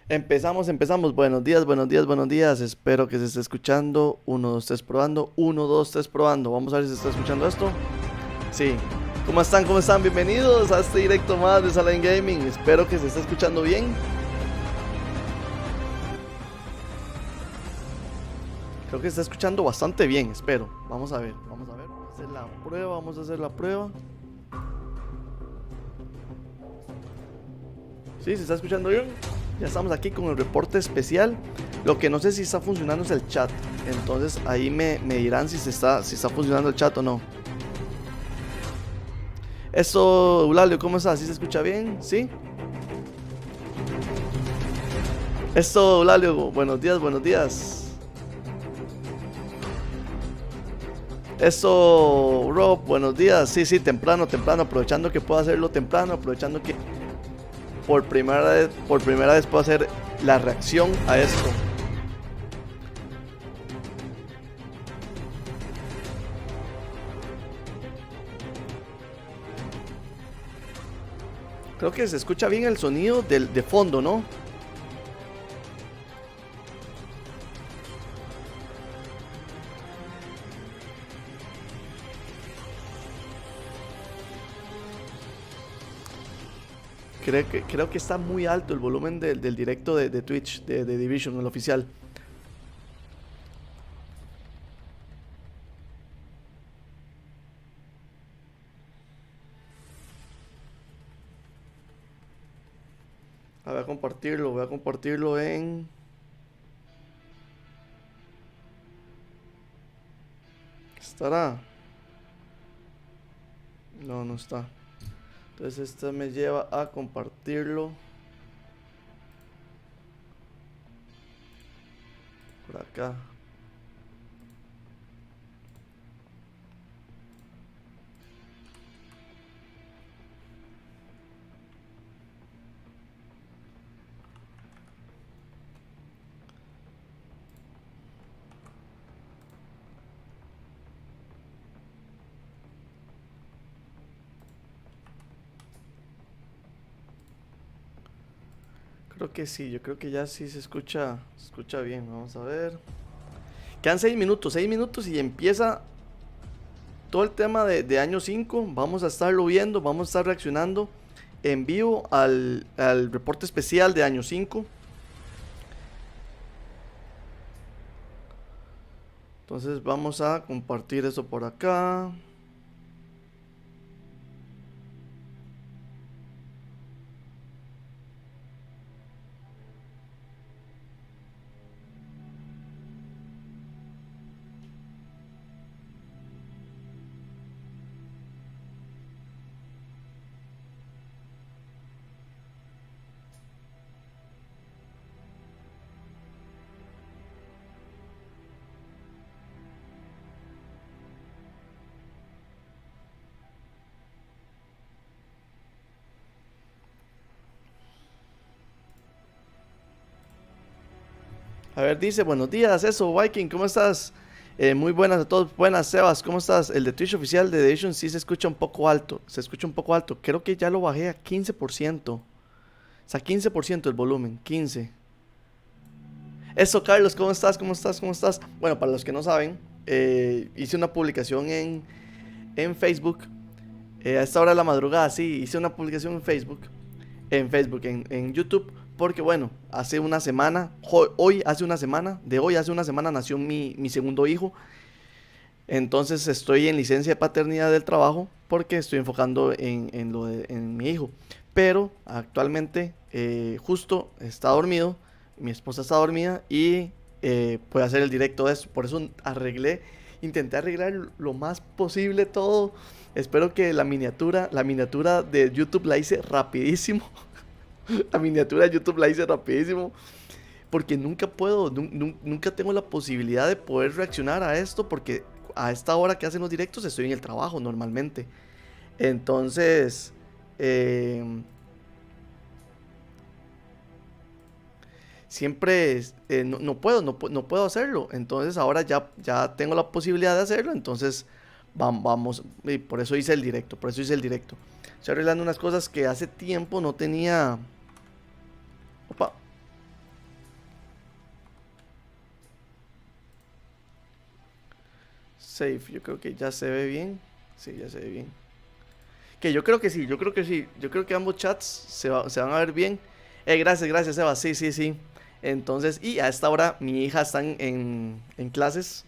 Empezamos. Buenos días, buenos días, buenos días. Espero que se esté escuchando. 1, 2, 3 probando. 1, 2, 3 probando. Vamos a ver si se está escuchando esto. Sí. ¿Cómo están? ¿Cómo están? Bienvenidos a este directo más de Zaladin Gaming. Espero que se esté escuchando bien. Creo que se está escuchando bastante bien, espero. Vamos a ver, vamos a ver. Vamos a hacer la prueba, vamos a hacer la prueba. Sí, se está escuchando bien. Ya estamos aquí con el reporte especial. Lo que no sé si está funcionando es el chat. Entonces ahí me dirán si está funcionando el chat o no. Eso, Eulalio, ¿cómo estás? ¿Sí se escucha bien? ¿Sí? Eso, Eulalio, buenos días, buenos días. Eso, Rob, buenos días. Sí, temprano, aprovechando que puedo hacerlo temprano, aprovechando que por primera vez puedo hacer la reacción a esto. Creo que se escucha bien el sonido de fondo, ¿no? Creo que está muy alto el volumen del directo de Twitch, de Division, el oficial. Voy a compartirlo en... ¿Estará? No, no está. Entonces esto me lleva a compartirlo por acá. Creo que sí, yo creo que ya sí se escucha bien. Vamos a ver. Quedan 6 minutos y empieza todo el tema de año 5. Vamos a estarlo viendo, vamos a estar reaccionando en vivo al reporte especial de año 5. Entonces vamos a compartir eso por acá. A ver, dice, buenos días, eso, Viking, ¿cómo estás? Muy buenas a todos, buenas, Sebas, ¿cómo estás? El de Twitch oficial de Edition sí se escucha un poco alto, creo que ya lo bajé a 15%, o sea, 15% el volumen, 15. Eso, Carlos, ¿cómo estás? Bueno, para los que no saben, hice una publicación en Facebook, a esta hora de la madrugada, sí, hice una publicación en YouTube, porque bueno, hace una semana, de hoy hace una semana nació mi segundo hijo. Entonces estoy en licencia de paternidad del trabajo porque estoy enfocando en mi hijo. Pero actualmente justo está dormido, mi esposa está dormida y puedo hacer el directo de esto. Por eso intenté arreglar lo más posible todo. Espero que la miniatura de YouTube la hice rapidísimo. La miniatura de YouTube la hice rapidísimo. Porque nunca tengo la posibilidad de poder reaccionar a esto. Porque a esta hora que hacen los directos estoy en el trabajo normalmente. Entonces, siempre no puedo hacerlo. Entonces ahora ya tengo la posibilidad de hacerlo. Entonces vamos, y por eso hice el directo. Estoy arreglando unas cosas que hace tiempo no tenía. Opa. Save, yo creo que ya se ve bien. Sí, ya se ve bien. Que yo creo que sí, yo creo que sí. Yo creo que ambos chats se van a ver bien. Gracias, Eva. Sí, sí, sí. Entonces, y a esta hora mi hija está en clases.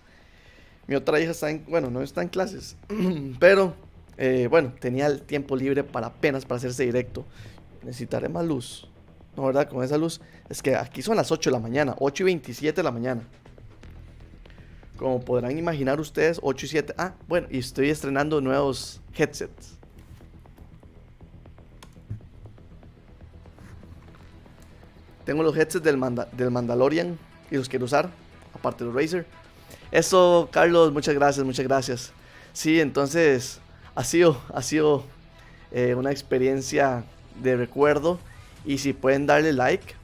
Mi otra hija está bueno, no está en clases. Pero, bueno, tenía el tiempo libre apenas para hacerse directo. Necesitaré más luz. No, ¿verdad? Con esa luz. Es que aquí son las 8 de la mañana. 8:27 de la mañana. Como podrán imaginar ustedes, 8 y 7. Ah, bueno, y estoy estrenando nuevos headsets. Tengo los headsets del Mandalorian y los quiero usar, aparte de los Razer. Eso, Carlos, muchas gracias, muchas gracias. Sí, entonces ha sido una experiencia de recuerdo. Y si pueden darle like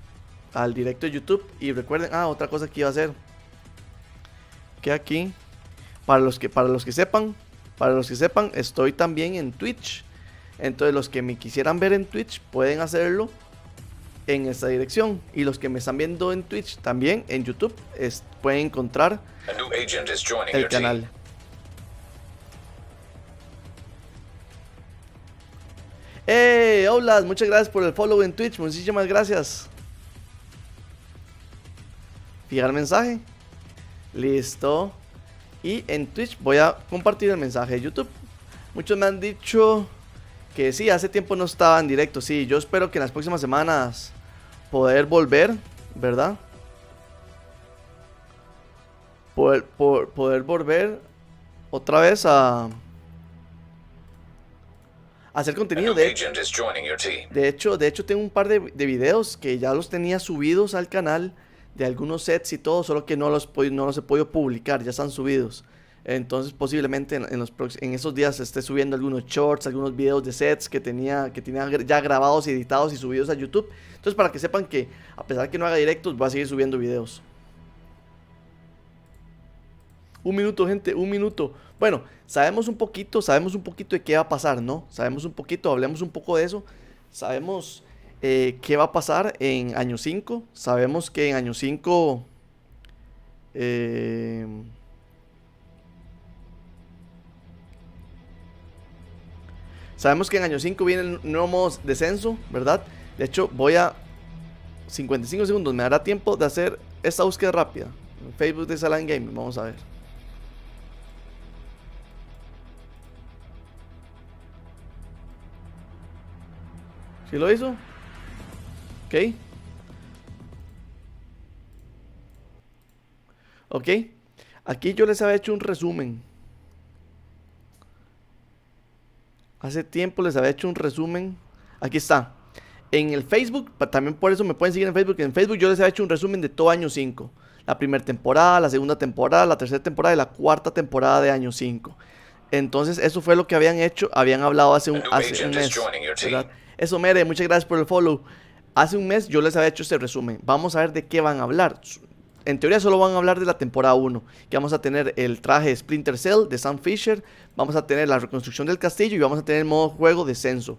al directo de YouTube. Y recuerden, otra cosa que iba a hacer. Que aquí, para los que sepan, estoy también en Twitch. Entonces los que me quisieran ver en Twitch pueden hacerlo en esta dirección. Y los que me están viendo en Twitch también en YouTube pueden encontrar el canal. Hola, muchas gracias por el follow en Twitch. Muchísimas gracias. Fijar mensaje. Listo. Y en Twitch voy a compartir el mensaje de YouTube. Muchos me han dicho que sí, hace tiempo no estaba en directo. Sí, yo espero que en las próximas semanas poder volver, ¿verdad? Poder volver otra vez a hacer contenido. De hecho, tengo un par de videos que ya los tenía subidos al canal, de algunos sets y todo, solo que no los he podido publicar, ya están subidos. Entonces posiblemente en esos días esté subiendo algunos shorts, algunos videos de sets que tenía ya grabados, editados y subidos a YouTube. Entonces, para que sepan que a pesar que no haga directos, voy a seguir subiendo videos. Un minuto, gente, un minuto. Bueno, sabemos un poquito de qué va a pasar, ¿no? Sabemos un poquito, hablemos un poco de eso. Sabemos qué va a pasar en año 5. Sabemos que en año 5 sabemos que en año 5 viene el nuevo modo descenso, ¿verdad? De hecho, voy a 55 segundos, me dará tiempo de hacer esta búsqueda rápida en Facebook de Zaladin Gaming. Vamos a ver. ¿Sí lo hizo? Ok. Ok. Aquí yo les había hecho un resumen. Hace tiempo les había hecho un resumen. Aquí está. En el Facebook, también por eso me pueden seguir en Facebook. En Facebook yo les había hecho un resumen de todo año 5. La primera temporada, la segunda temporada, la tercera temporada y la cuarta temporada de año 5. Entonces eso fue lo que habían hecho. Habían hablado hace un mes, ¿verdad? Eso, Mere, muchas gracias por el follow. Hace un mes yo les había hecho este resumen. Vamos a ver de qué van a hablar. En teoría solo van a hablar de la temporada 1. Que vamos a tener el traje de Splinter Cell de Sam Fisher. Vamos a tener la reconstrucción del castillo. Y vamos a tener el modo juego descenso.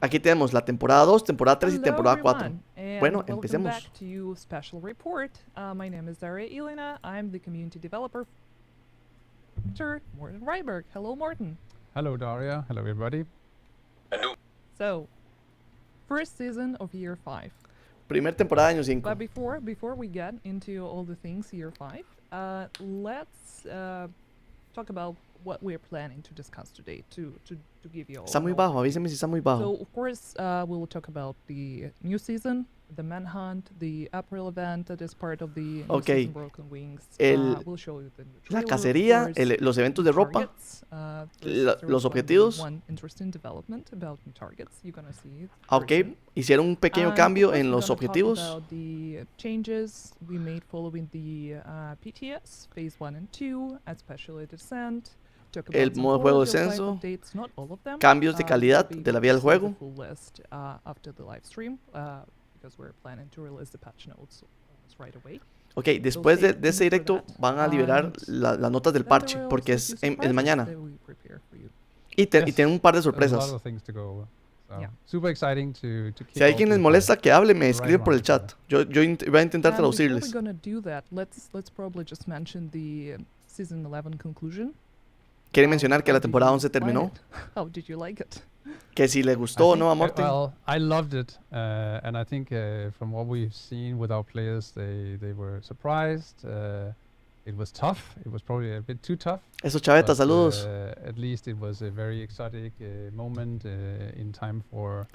Aquí tenemos la temporada 2, temporada 3 y temporada 4. Bueno, empecemos. Morten Ryberg. Hello, Morten. Hello, Daria. Hello, everybody. So, first season of year 5. Primer temporada año 5. But before we get into all the things year 5, let's talk about what we're planning to discuss today to give you all. Está muy bajo, avíseme si está muy bajo. So, of course, we'll talk about the new season, the Manhunt, the April event that is part of the new season Broken Wings. We'll show you the new trailer, la cacería, los eventos de ropa, los objetivos. One interesting development about new targets. You're gonna see it. Ok, hicieron un pequeño cambio en los objetivos. About the changes we made following the PTS phase 1 and 2, especially descent. El modo de juego descenso, cambios de calidad de la vida del juego. Ok, después de este directo van a liberar las notas del parche, porque es mañana. Y tienen un par de sorpresas. Si a alguien les molesta que hable, me escribe por el chat. Yo voy a intentar traducirles. Let's probably just mention the season 11 conclusion. quiere mencionar que la How did temporada you 11 find terminó. it? How did you like it? Que si le gustó o no a Morten. Well, I loved it, and I think from what we've seen with our players, they were surprised. It was tough. It was probably a bit too tough. Eso, Chaveta, saludos. At least it was a very exotic moment in time for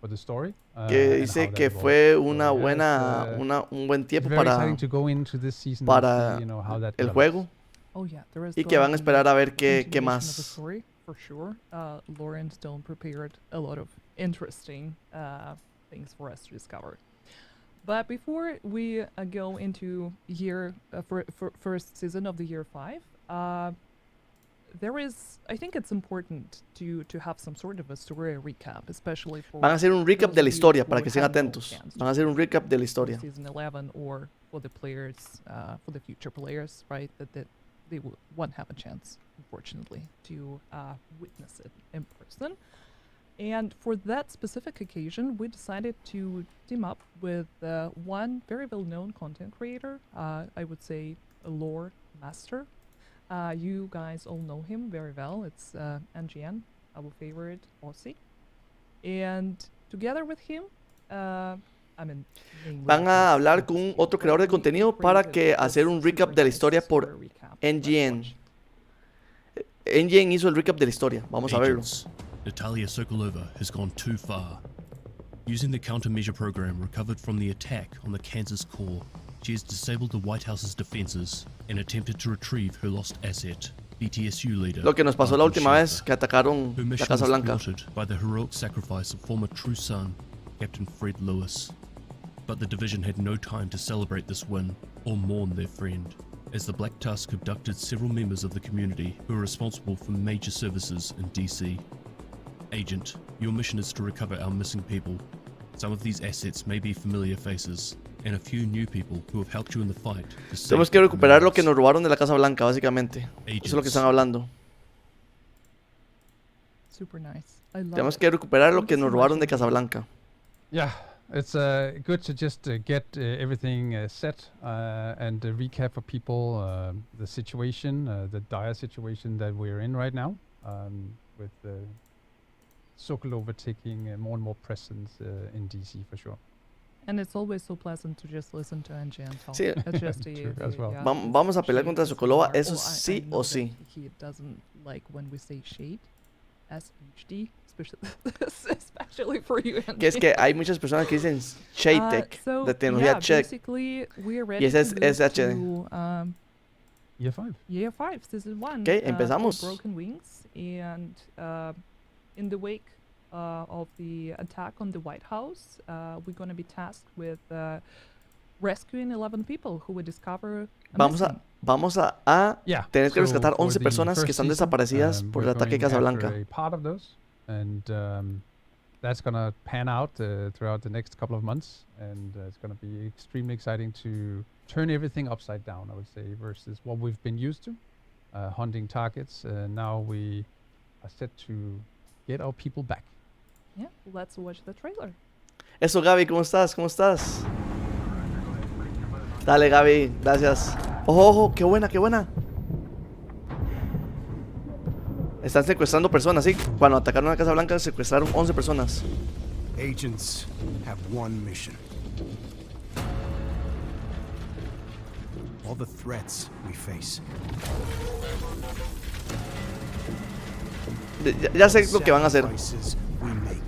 the story. Que and dice how that que evolved. fue So, una yeah, buena, it's un buen it's tiempo very para exciting to go into this season para and see, how that el develops. juego. Oh yeah, there is Y que going van a to be esperar a ver qué continuation of the más. story, for sure. Lauren Stone prepared a lot of interesting things for us to discover. But before we go into first season of the year 5, I think it's important to have some sort of a story recap, especially for Van a hacer un recap those de la of you historia who para que estén haven't had a atentos. chance to Van a hacer un play recap de la historia. season 11, or for the players, for the future players, right? That they won't have a chance, unfortunately, to witness it in person. And for that specific occasion, we decided to team up with one very well-known content creator. I would say a lore master. You guys all know him very well. It's NGN, our favorite Aussie. And together with him, mainly Van a hablar con un otro creador de contenido para que hacer un recap de la historia por NGN. NGN hizo el recap de la historia. Vamos a verlo. Agents. Natalia Sokolova has gone too far. Using the countermeasure program recovered from the attack on the Kansas core, she has disabled the White House's defenses and attempted to retrieve her lost asset, BTSU leader. Lo que nos pasó la última vez que atacaron Her la mission Casa was Blanca. thwarted by the heroic sacrifice of former True Son, Captain Fred Lewis. But the division had no time to celebrate this win or mourn their friend, as the Black Tusk abducted several members of the community who are responsible for major services in DC. Agent, your mission is to recover our missing people. Some of these assets may be familiar faces, and a few new people who have helped you in the fight. Tenemos que recuperar lo que nos robaron de la Casa Blanca, básicamente. Eso es lo que están hablando. Super nice. I love Tenemos it. que recuperar lo Thank que you so nos much, robaron de NGN. Casa Blanca. Yeah, it's good to just get everything set and recap for people the situation, the dire situation that we're in right now, with Sokolova taking more and more presence in DC for sure. And it's always so pleasant to just listen to NGN talk. Sí. It's just True as well. Vamos a pelear contra Sokolova, Oh, eso sí know o that sí. He doesn't like when we say shade, SHD, especially for you. Que es que hay muchas personas que dicen Shade Tech, So, de tecnología yeah, check. basically, we're ready Y ese es to move SHD. to Year 5. Year 5, Season 1. Ok, called empezamos. Broken Wings, and in the wake of the attack on the White House, we're going to be tasked with rescuing 11 people who we discover Vamos a Yeah. tener que so rescatar for 11 the personas first que están season, desaparecidas por el we're ataque de going Casa after Blanca. a part of those, and that's gonna pan out throughout the next couple of months, and it's gonna be extremely exciting to turn everything upside down, I would say, versus what we've been used to, hunting targets. Now we are set to get our people back. Yeah, let's watch the trailer. Eso, Gaby, ¿cómo estás? ¿Cómo estás? Dale, Gaby, gracias. Ojo, ojo, qué buena, qué buena. Están secuestrando personas, sí. Cuando atacaron a Casa Blanca, secuestraron 11 personas. Agents have one mission. All the threats we face. Ya sé lo que van a hacer. Sacrifices we make.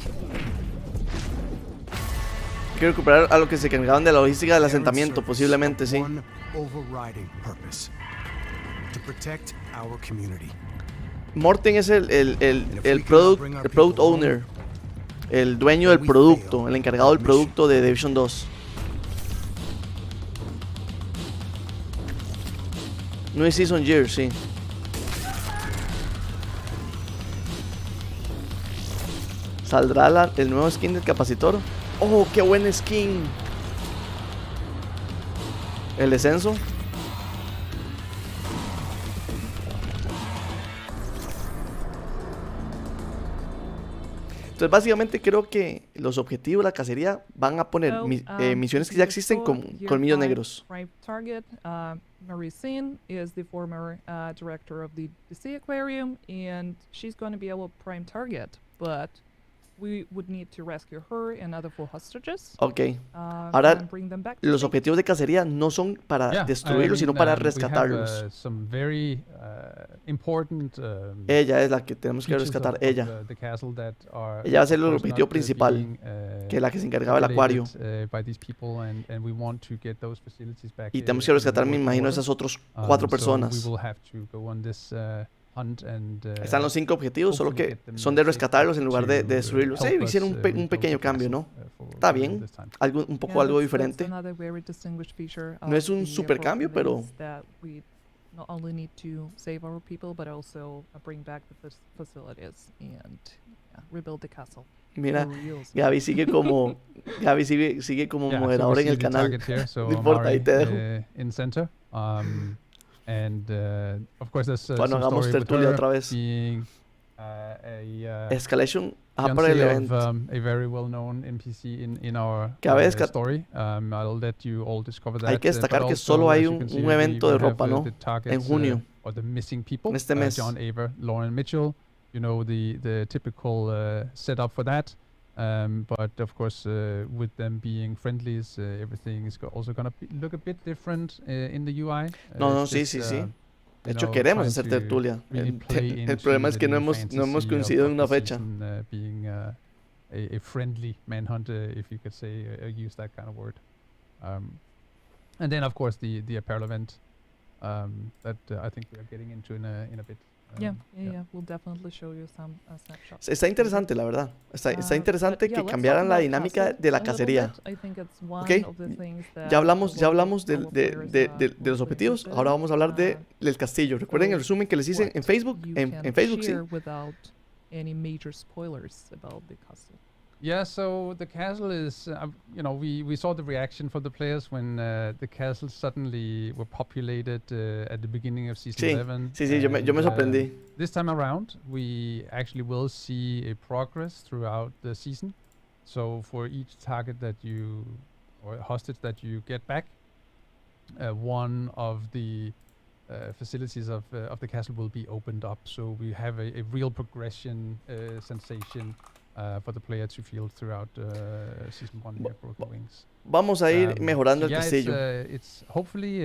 Quiero recuperar a lo que se encargaban de la logística del asentamiento, Errant posiblemente, service sí. of one overriding purpose. To protect our community. Morten es el product owner, el dueño del producto, el encargado del producto de Division 2. New Season Year, sí. ¿Saldrá el nuevo skin del capacitor? ¡Oh, qué buen skin! El descenso. Entonces, básicamente creo que los objetivos de la cacería van a poner misiones que ya existen con colmillos negros. Prime target, Marie Sin is the former director of the DC Aquarium, and she's going to be our prime target, but we would need to rescue her and other 4 hostages. Ok. Ahora, and bring them back to Los safety. objetivos de cacería no son para destruirlos, sino para rescatarlos. We have, some very important, Ella es la que tenemos que rescatar, ella. The castle that are, Ella va a ser el of course, objetivo not, principal, being, que es la que se encargaba del acuario. by these people, and we want to get those facilities back, Y tenemos que rescatar, me imagino, esas otras 4 personas. So we will have to go on this, hunt and, Están los 5 objetivos, solo que son de rescatarlos en lugar de destruirlos. Sí, hicieron un pequeño cambio, ¿no? Está bien, un poco algo diferente. No es un super cambio, pero not only need to save our people, but also bring back the facilities and rebuild the castle. Mira, Gaby sigue como sigue como moderador en el canal. No importa, ahí te dejo. In center. And of course, there's bueno, some hagamos story with tertulia her otra vez. being Escalation para el fiancé evento. of a very well-known NPC in our story. I'll let you all discover that. Hay que destacar but que also, solo hay as you can see, un evento we de have, ropa, ¿no? the targets, En junio, or the missing people. en este mes. John Aver, Lauren Mitchell. You know the typical setup for that. But of course, with them being friendlies, everything is also going to look a bit different in the UI. No, sí. De hecho, queremos hacer tertulia. El problema es que no hemos coincidido en una fecha. Being a friendly manhunt, if you could say, use that kind of word. And then, of course, the apparel event that I think we are getting into in a bit. Yeah. We'll definitely show you some snapshots. Está interesante, la verdad. Está interesante que cambiaran la dinámica de la cacería. Okay. Ya hablamos de los objetivos. Ahora vamos a hablar del castillo. Recuerden el resumen que les hice en Facebook. En Facebook, sí. Any major spoilers about the castle. Yeah, so the castle is, we saw the reaction for the players when the castles suddenly were populated at the beginning of Season 11. Sí, yo me sorprendí. This time around, we actually will see a progress throughout the season. So for each target or hostage that you get back, one of the facilities of the castle will be opened up. So we have a real progression sensation for the player to feel throughout Season 1 here, Broken Wings. Vamos a ir mejorando el castillo. It's hopefully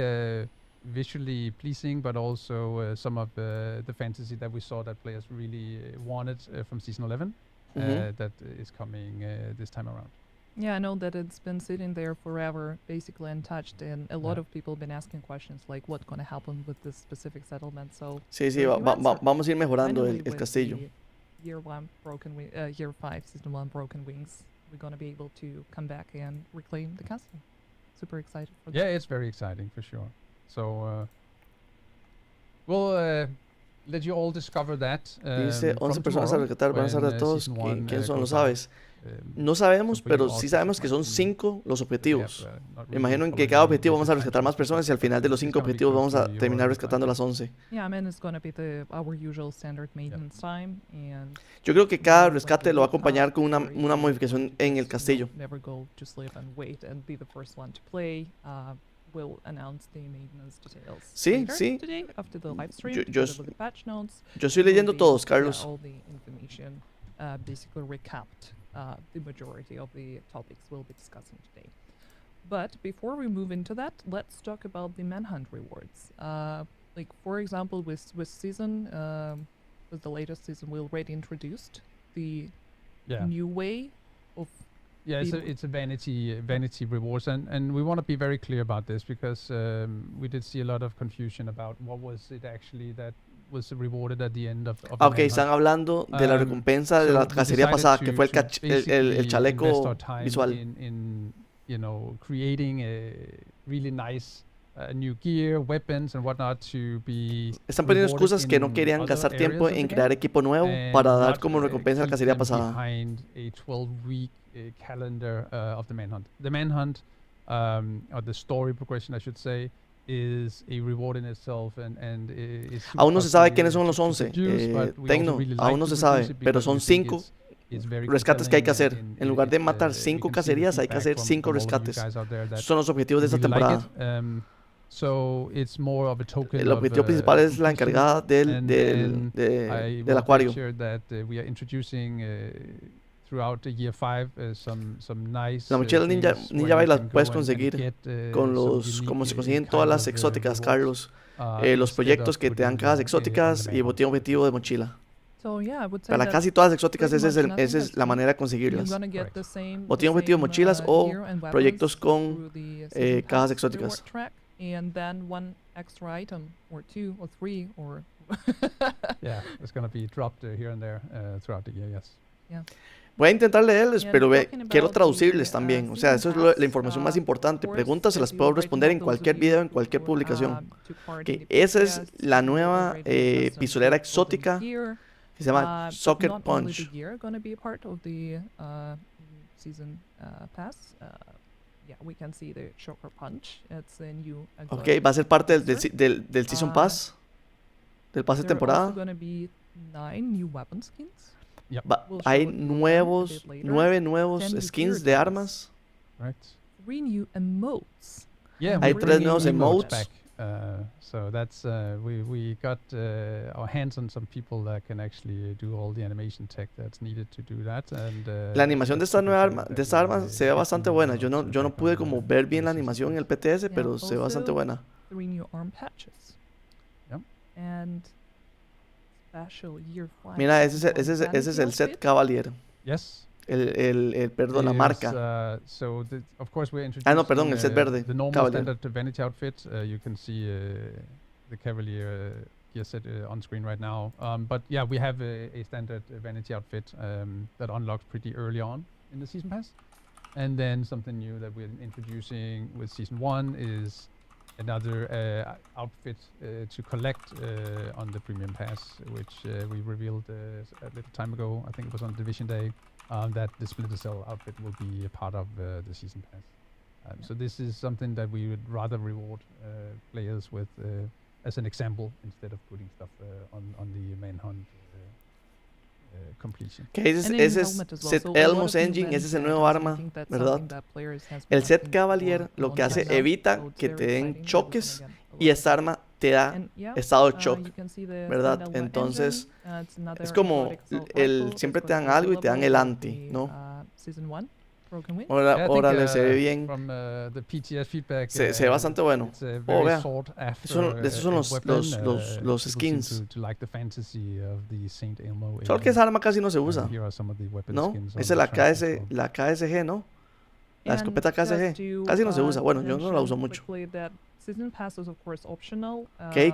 visually pleasing, but also some of the fantasy that we saw that players really wanted from Season 11 that is coming this time around. Yeah, I know that it's been sitting there forever, basically untouched, and a lot of people have been asking questions like what's going to happen with this specific settlement. So sí, vamos a ir mejorando el castillo. Year 5, Season 1 Broken Wings, we're going to be able to come back and reclaim the castle. Super excited for that. Yeah, it's very exciting for sure. So we'll let you all discover that. Dice 11 personas a rescatar, van a ser de todos. ¿Quién son? ¿Lo sabes? No sabemos, pero sí sabemos que son 5 los objetivos. Me imagino en que cada objetivo vamos a rescatar más personas y al final de los 5 objetivos vamos a terminar rescatando las 11. Yeah, I mean it's going to be our usual standard maintenance time, and yo creo que cada rescate lo va a acompañar con una modificación en el castillo. Never go to sleep and wait and be the first one to play. We'll announce the maintenance details. Sí. Today after the live stream. Yo estoy leyendo todos, Carlos. All the information basically recapped. The majority of the topics we'll be discussing today. But before we move into that, let's talk about the manhunt rewards. Like for example, with season, with the latest season, we already introduced the new way of. Yeah, it's a vanity rewards, and we want to be very clear about this because we did see a lot of confusion about what was it actually that was rewarded at the end of the okay, están hablando de la recompensa de la cacería pasada, que fue el chaleco visual. In creating a really nice new gear, weapons and whatnot to be. Están poniendo excusas que no querían gastar tiempo en crear equipo nuevo para dar como recompensa la cacería pasada. Behind a 12-week calendar of the manhunt. The manhunt, or the story progression, I should say, is a reward in itself and is aún no se sabe quiénes son los 11, Tecno, aún no se sabe, pero son 5 rescates que hay que hacer. En lugar de matar 5 cacerías, hay que hacer 5 rescates. Esos son los objetivos de esta temporada. El objetivo principal es la encargada del acuario. La mochila Ninja Bay la puedes conseguir con como se consiguen todas las exóticas, Carlos. Los proyectos que te dan cajas exóticas y botín objetivo de mochila. Para casi todas las exóticas esa es la manera de conseguirlas. Botín objetivo de mochilas o proyectos con cajas exóticas. It's going to be dropped here and there throughout the year, yes. Voy a intentar leerles, pero quiero traducirles también. O sea, eso es la información más importante. Preguntas se las puedo responder en cualquier video, en cualquier publicación. Esa es la nueva pistolera exótica que se llama Sucker Punch. Ok, va a ser parte del Season Pass, del pase de temporada. Hay 9 nuevos skins de armas. Hay 3 nuevos emotes. So that's we got our hands on some people that can actually do all the animation tech that's needed to do that. And la animación de esta nueva arma se ve bastante buena. Yo no pude como ver bien la animación en el PTS, pero se ve bastante buena. Mira, ese es el set Cavalier. Yes. Perdón, la marca. No, perdón, el set verde. The normal standard vanity outfit. You can see the Cavalier gear set on screen right now. But yeah, we have a standard vanity outfit that unlocks pretty early on in the season pass. And then something new that we're introducing with season 1 is another outfit to collect on the premium pass, which we revealed a little time ago. I think it was on Division Day. That the Splinter Cell outfit will be a part of the season pass. So this is something that we would rather reward players with as an example instead of putting stuff on the manhunt completion. Ese es set Elmos Engine, ese es el nuevo arma, ¿verdad? El set Cavalier lo que hace evita que te den choques y esta arma te da estado de shock, ¿verdad? Entonces es como siempre te dan algo y te dan el anti, ¿no? Órale, se ve bien. Se ve bastante bueno. Vea. Esos son los skins. Solo que esa arma casi no se usa, ¿no? Esa es la KSG, ¿no? La escopeta KSG. Casi no se usa. Bueno, yo no la uso mucho. Ok,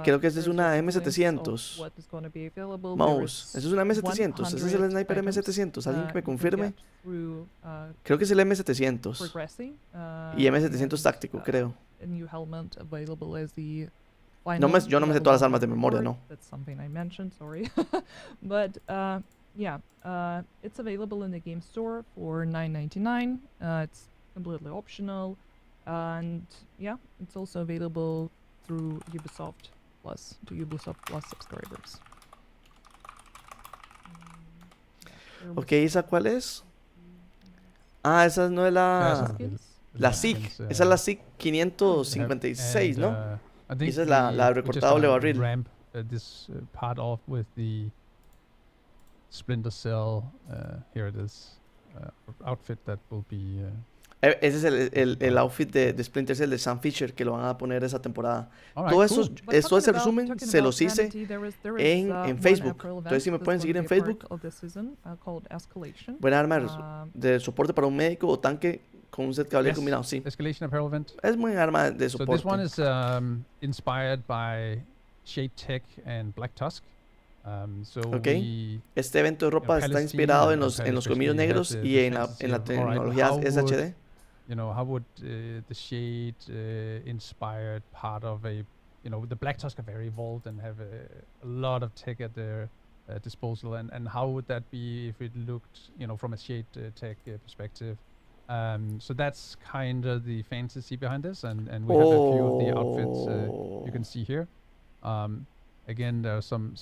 creo que esta es una M700. Mouse, ¿eso es una M700? ¿Ese es el sniper M700? ¿Alguien que me confirme? Creo que es el M700. Y M700 táctico, creo. Yo no me sé todas las armas de memoria, ¿no? Yeah, it's available in the game store for $9.99. It's completely optional. And yeah, it's also available through Ubisoft Plus, to Ubisoft Plus subscribers. Ok, ¿esa cuál es? Ah, esa no es la SIG. Esa es la SIG 556, ¿no? Y esa es la recortable barril. Ramp this part off with the Splinter Cell. Here it is. Outfit that will be. Ese es el outfit de Splinter Cell de Sam Fisher que lo van a poner esa temporada. Todo ese resumen se los hice en Facebook. Entonces si me pueden seguir en Facebook. Buena arma de soporte para un médico o tanque con un set cable combinado, sí. Escalation Apparel Event. Es muy arma de soporte. So this one is inspired by Shade Tech and Black Tusk. Este evento de ropa está inspirado en los colmillos negros y en la tecnología SHD. You know, how would the Shade inspired part of the Black Tusk are very evolved and have a lot of tech at their disposal, and how would that be if it looked, from a Shade Tech perspective? So that's kind of the fantasy behind this, and we have a few of the outfits you can see here. Again, there are some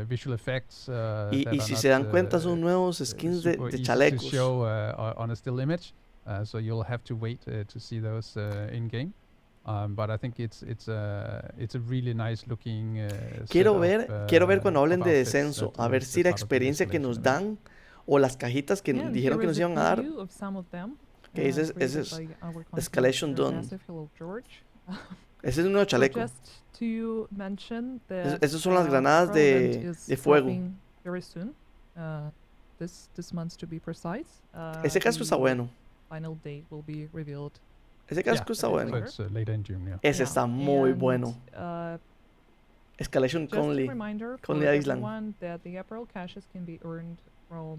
visual effects that Y are si not se dan cuenta, son nuevos skins de super easy to chalecos. show on a still image. So you'll have to wait to see those in game. But I think it's a really nice looking. Quiero ver cuando hablen de descenso, a ver si la experiencia que nos dan o las cajitas que And dijeron here que nos is a iban a dar, preview of some of them, que ese created es by our Escalation content, Done. Massive. Hello, George. Ese es un nuevo So chaleco. just to mention that Esas son las granadas Relevant de is fuego. dropping very soon. This month to be precise. Ese casco está The bueno. Final date will be revealed. Ese casco está bueno. It's later in June, yeah. Ese Yeah, está muy and, bueno. Escalation Just a Conley. reminder for Conley Island. everyone that the April caches can be earned from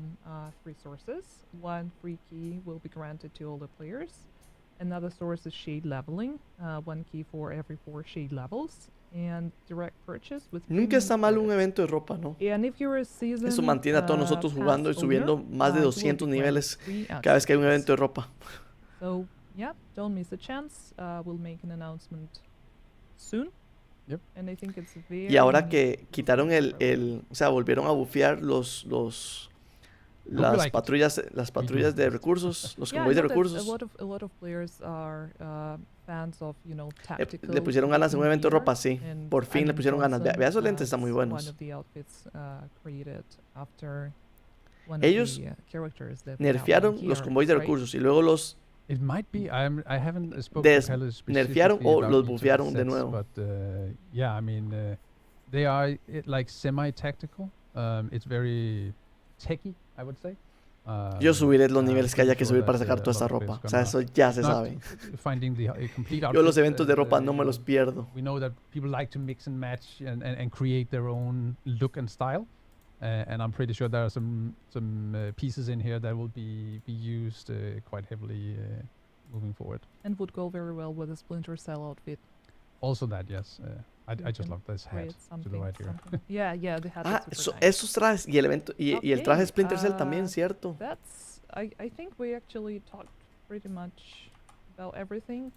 3 sources. One free key will be granted to all the players. Another source is shade leveling, 1 key for every 4 shade levels. And direct purchase with Nunca está premium mal un credits. evento de ropa, ¿no? And if you're a season, Eso mantiene a todos nosotros jugando y pass subiendo owner, más de you will 200 be granted niveles free cada vez que hay un access. evento de ropa. So yeah, don't miss the chance. We'll make an announcement soon. Yep. And I think it's very Y ahora neat que to quitaron see. o sea, volvieron a bufear las like it. patrullas de recursos, los Yeah, I convoys de know that recursos. a lot of players are fans of, tactical. Le pusieron ganas en un evento de gear, ropa, sí. and Por fin le Ivan pusieron ganas. Vea esos Johnson, lentes, están muy is buenos. one of the outfits, created after one Ellos of the, characters that we have nerfearon on los here, convoys de right? recursos y luego los It might be. I haven't spoken to Pelle nerfearon specifically o about los each of the bufearon de sets, nuevo. But yeah, I mean, they are like semi-tactical. It's very techy, I would say. Yo subiré los I'm niveles que haya pretty que sure subir para that, sacar a toda esa lot of ropa. players O sea, gonna eso ya se not sabe. finding the complete Yo los outfit, eventos de ropa no me you los know, pierdo. We know that people like to mix and match and create their own look and style. And I'm pretty sure there are some pieces in here that will be used quite heavily moving forward. And would go very well with a Splinter Cell outfit. Also that, yes. I You just can love this hat create to the something, right here. something. Yeah, the hat Ah, is super nice. esos trajes y el evento y el traje de Splinter Cell también, ¿cierto? That's I think we actually talked pretty much about everything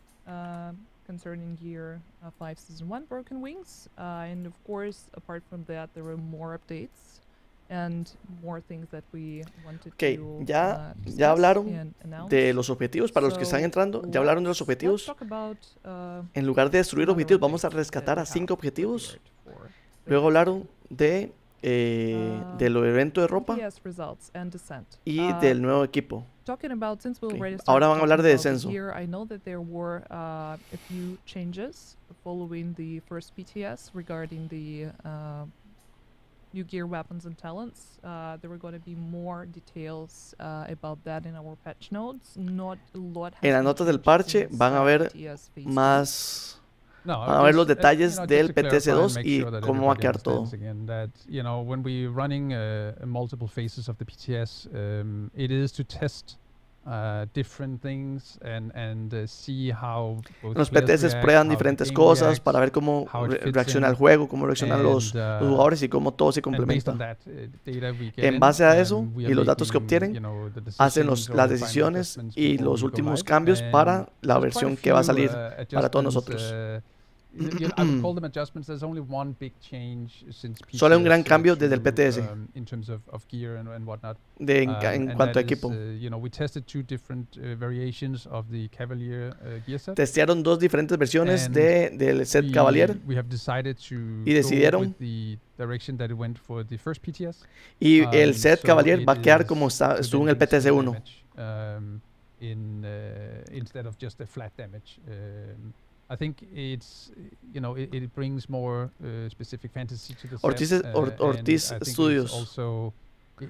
concerning Gear 5 Season 1 Broken Wings. And of course, apart from that, there were more updates and more things that we wanted Ok, to ya discuss hablaron and announce. de los objetivos para los que están So, entrando. Ya hablaron de los let's objetivos. talk about, En lugar de destruir other objetivos, vamos a updates that rescatar we a 5 have objetivos. prepared for Luego the hablaron de lo evento de ropa BTS results and descent. y del nuevo equipo. Talking about, since we Ok, already ahora started van a hablar talking de about the descenso. gear, I know that there were a few changes following the first BTS regarding the new gear weapons and talents. There were going to be more details about that in our patch notes. Not a lot has En las been notas del changed parche since, van a ver BTS Phase 2. más No, van a ver los just, detalles just del to clarify and PTS2 make y sure that cómo va a everybody quedar todo. understands again that, when we're running multiple phases of the PTS, it is to test different things and see how both Los players PTS react, prueban how the diferentes game cosas reacts, para ver cómo how it fits reacciona in, el juego, cómo reaccionan los and, jugadores y cómo todo se and based complementa. on that data we get En base a eso we y are los datos que making, obtienen, the hacen decisions or las the final decisiones adjustments y before los we go últimos live. cambios para And la there's quite a versión que va a few, salir para todos adjustments, nosotros. I would call them adjustments. There's only one big change since PTS, Solo hay un gran cambio desde el PTS in terms of gear and whatnot. en And cuanto a that is, equipo. we tested two different variations of the Cavalier gear set. Testearon dos diferentes versiones And del set Cavalier We have decided to y go decidieron with the direction that it went for the first PTS. y el set So Cavalier it va a quedar is como estuvo en el preventing PTS1. skill damage, instead of just a flat damage. I think it's it brings more specific fantasy to the Ortiz set, Ortiz and I think it's Studios. also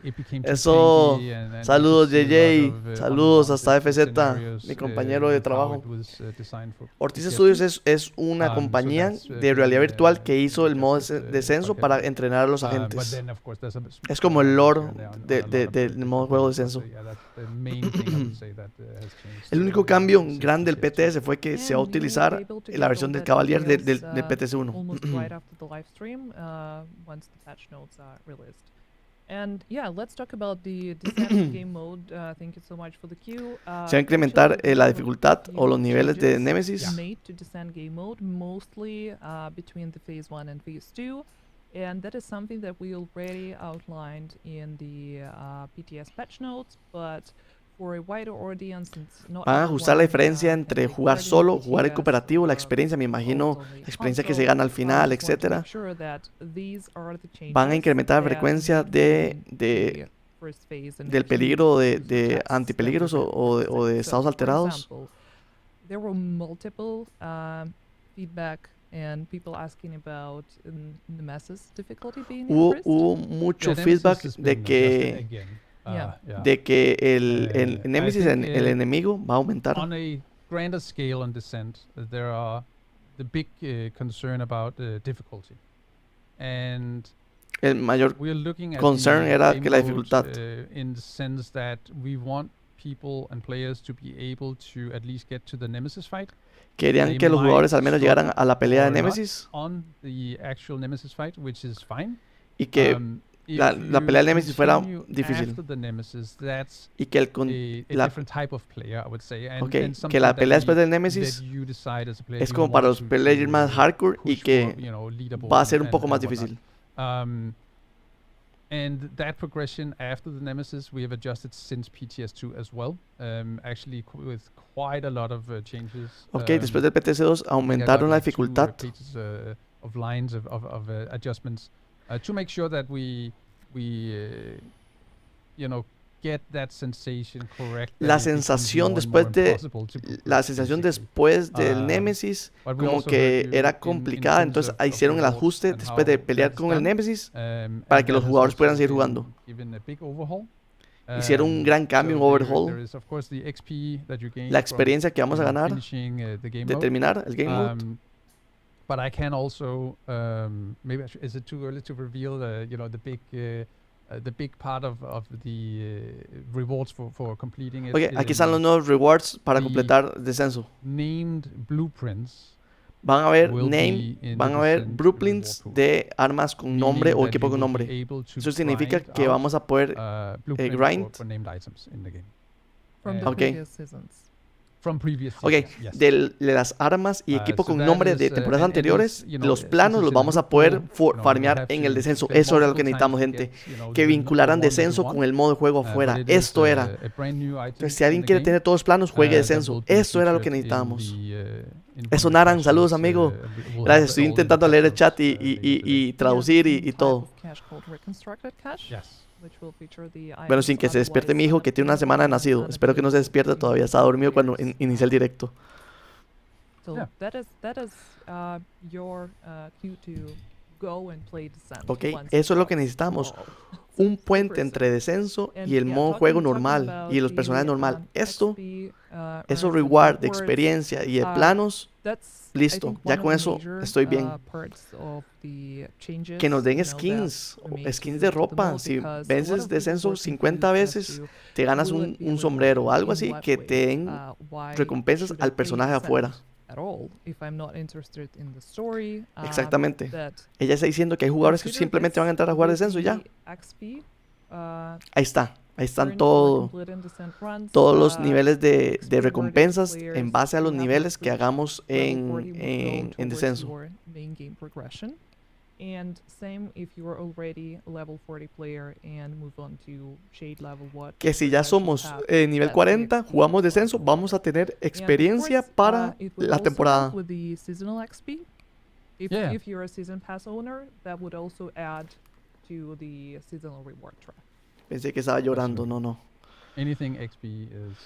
it became too Eso, trendy and you saludos could see a lot JJ, of, saludos hasta unwanted FZ, scenarios, mi compañero de with how trabajo. it was, designed for Ortiz PTSD. Studios es una So compañía that's, de realidad been, virtual que hizo el modo adjusted, de descenso quite para heavily. entrenar a los But agentes. then, of course, there's a Es como el lore here and there on de- a lot de- of del different modo juego de things, descenso. but, yeah, that's the main thing I would say that has changed, El único cambio since grande del PTS. PTS fue que se va a And you will be utilizar able to la get versión all del that Cavalier del details, PTS1. almost right after the live stream, once the patch notes are released. And yeah, let's talk about the descent game mode. Thank you so much for the cue. Se va a incrementar Actually, la there were dificultad few o los niveles de changes Nemesis. made to descent game mode, mostly between the phase 1 and phase 2. And that is something that we already outlined in the PTS patch notes, but for a wider audience, since not Van a ajustar la everyone, diferencia entre can jugar take part in solo, jugar en PTS cooperativo, la or experiencia, me imagino, also the la experiencia que se console. gana al final, Just want to etcétera. make sure that these are the Van a changes incrementar la that frecuencia make de the first phase and del huge peligro de user tests that antipeligros we're o de representing. estados So, for alterados. example, there were multiple feedback and people asking about the masses difficulty being increased. Hubo mucho Yeah, feedback Nemesis has de been que adjusted again. Yeah. Yeah. de que el I Nemesis, think, el enemigo, va a aumentar. On a grander scale on Descent, there are the big concern about difficulty, and El mayor we're looking at concern the era game que la mode, dificultad. in the sense that we want people and players to be able to at least get to the Nemesis fight. Querían They que los might jugadores al menos llegaran struggle a la pelea de or not Nemesis on the actual Nemesis fight, which is fine. y que If la pelea de you Nemesis fuera continue difícil after the Nemesis, that's y que a la, different type of player, I would say, and, okay, and que something la that pelea después del that Nemesis you decide as a player es you como para want los players más hardcore y push que for, you know, leaderboard va a ser un and- poco and más whatnot. difícil. And that progression after the Nemesis we have adjusted since PTS2 as well, actually with quite a lot of changes. Ok, después del PTS2 I think I got aumentaron la like 2 dificultad. pages of lines of adjustments to make sure that we you know, get that sensation correct. La that it becomes sensación more and después more de impossible to progress, La sensación basically. después del Nemesis But we como also que heard you era in complicada, terms entonces of hicieron el rewards ajuste and después de how pelear that's con el done. Nemesis And para que that los has jugadores puedan also seguir been jugando. given a big overhaul. Hicieron un gran cambio, un so overhaul. there is of course the XP that you gain La from, experiencia que vamos a you know, ganar finishing, the game de mode. terminar el game mode. But I can also maybe is it too early to reveal you know, the big part of the rewards for completing it? Ok, aquí están los nuevos rewards para the completar descenso. named blueprints. Van a ver will name, be in van the a ver Descent blueprints reward pool, de armas con nombre meaning o that equipo you con will be nombre. able to Eso significa grind que out, vamos a poder blueprints grind. for named items in the game. From the And Okay. previous seasons. From previous Ok, seasons, yes. de las armas y equipo So con that nombre is, de temporadas and anteriores, this, you know, los since planos it's los in a vamos a loop poder pool, you know, you farmear have en el to descenso. spend Eso era lo que multiple necesitamos, times to gente. get, you know, Que the vincularan ones you descenso want. con el modo de juego But afuera. it is, Esto era. a brand new item Entonces, si alguien in the quiere game, tener todos los planos, juegue that descenso. will be Eso era lo que featured in necesitábamos. in Eso, bonus Naran, patches, saludos, amigo. we'll Gracias, have estoy all in the intentando leer el patch chat notes, later today. y traducir y Type todo. of cache called reconstructed cache, Yes. which will feature the Bueno, sin que se despierte mi hijo que tiene una semana de nacido. Espero que no se despierte todavía. Estaba dormido cuando inicié el directo. So Yeah. that is your cue to go and play Descent. Ok, once eso es lo it's que out. necesitamos. Oh. Un Super puente entre simple. descenso And y el yeah, modo talking- juego talking normal about y los the, personajes normal. Esto, XP, esos earned reward de rewards, experiencia y de uh, planos, that's, listo. I think, Ya one con of the eso major, estoy bien. parts of the changes, Que nos den you know, that skins, makes skins it de the ropa. most, Si because a lot vences of people descenso were 50 confused as veces, to te ganas will it be un sombrero o rewarded, algo in así what que way, te den why recompensas should I al play personaje Descent afuera. at all if I'm not interested in the story, Exactamente. that Ella está diciendo que hay jugadores que consider simplemente this van a entrar a jugar with descenso y ya. the XP, Ahí está. Ahí están earned or todos completed Descent runs, los niveles de XP recompensas players en base a los who have niveles que reached hagamos level 40 would go en towards descenso. your main game progression. And same if you are already a level 40 player and move on to shade level what. Que si ya somos nivel 40, jugamos descenso, vamos a tener experiencia para la temporada. With the seasonal XP, Yeah. if you're a season pass owner, that would also add to the seasonal reward track. Pensé que estaba llorando, no, no. Anything XP is,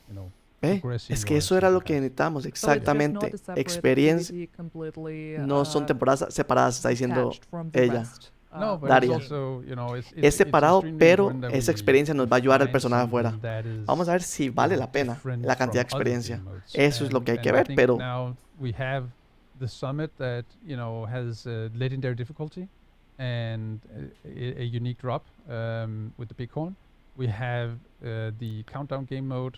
you know, Es que progressing eso or era lo season que pass. necesitamos, So it's just not exactamente. a separate Experiencia, activity completely, no son temporadas separadas, está diciendo detached from the ella. rest, No, but Daria. it's also, you know, it's Es separado, extremely pero important that esa we experiencia nos va a ayudar al find personaje something afuera. that is, Vamos a ver si vale la pena different la cantidad de from other experiencia. game modes. Eso es lo que hay que And I ver, think pero now we have the summit that, you know, has legendary difficulty and a unique drop with the bighorn. We have the countdown game mode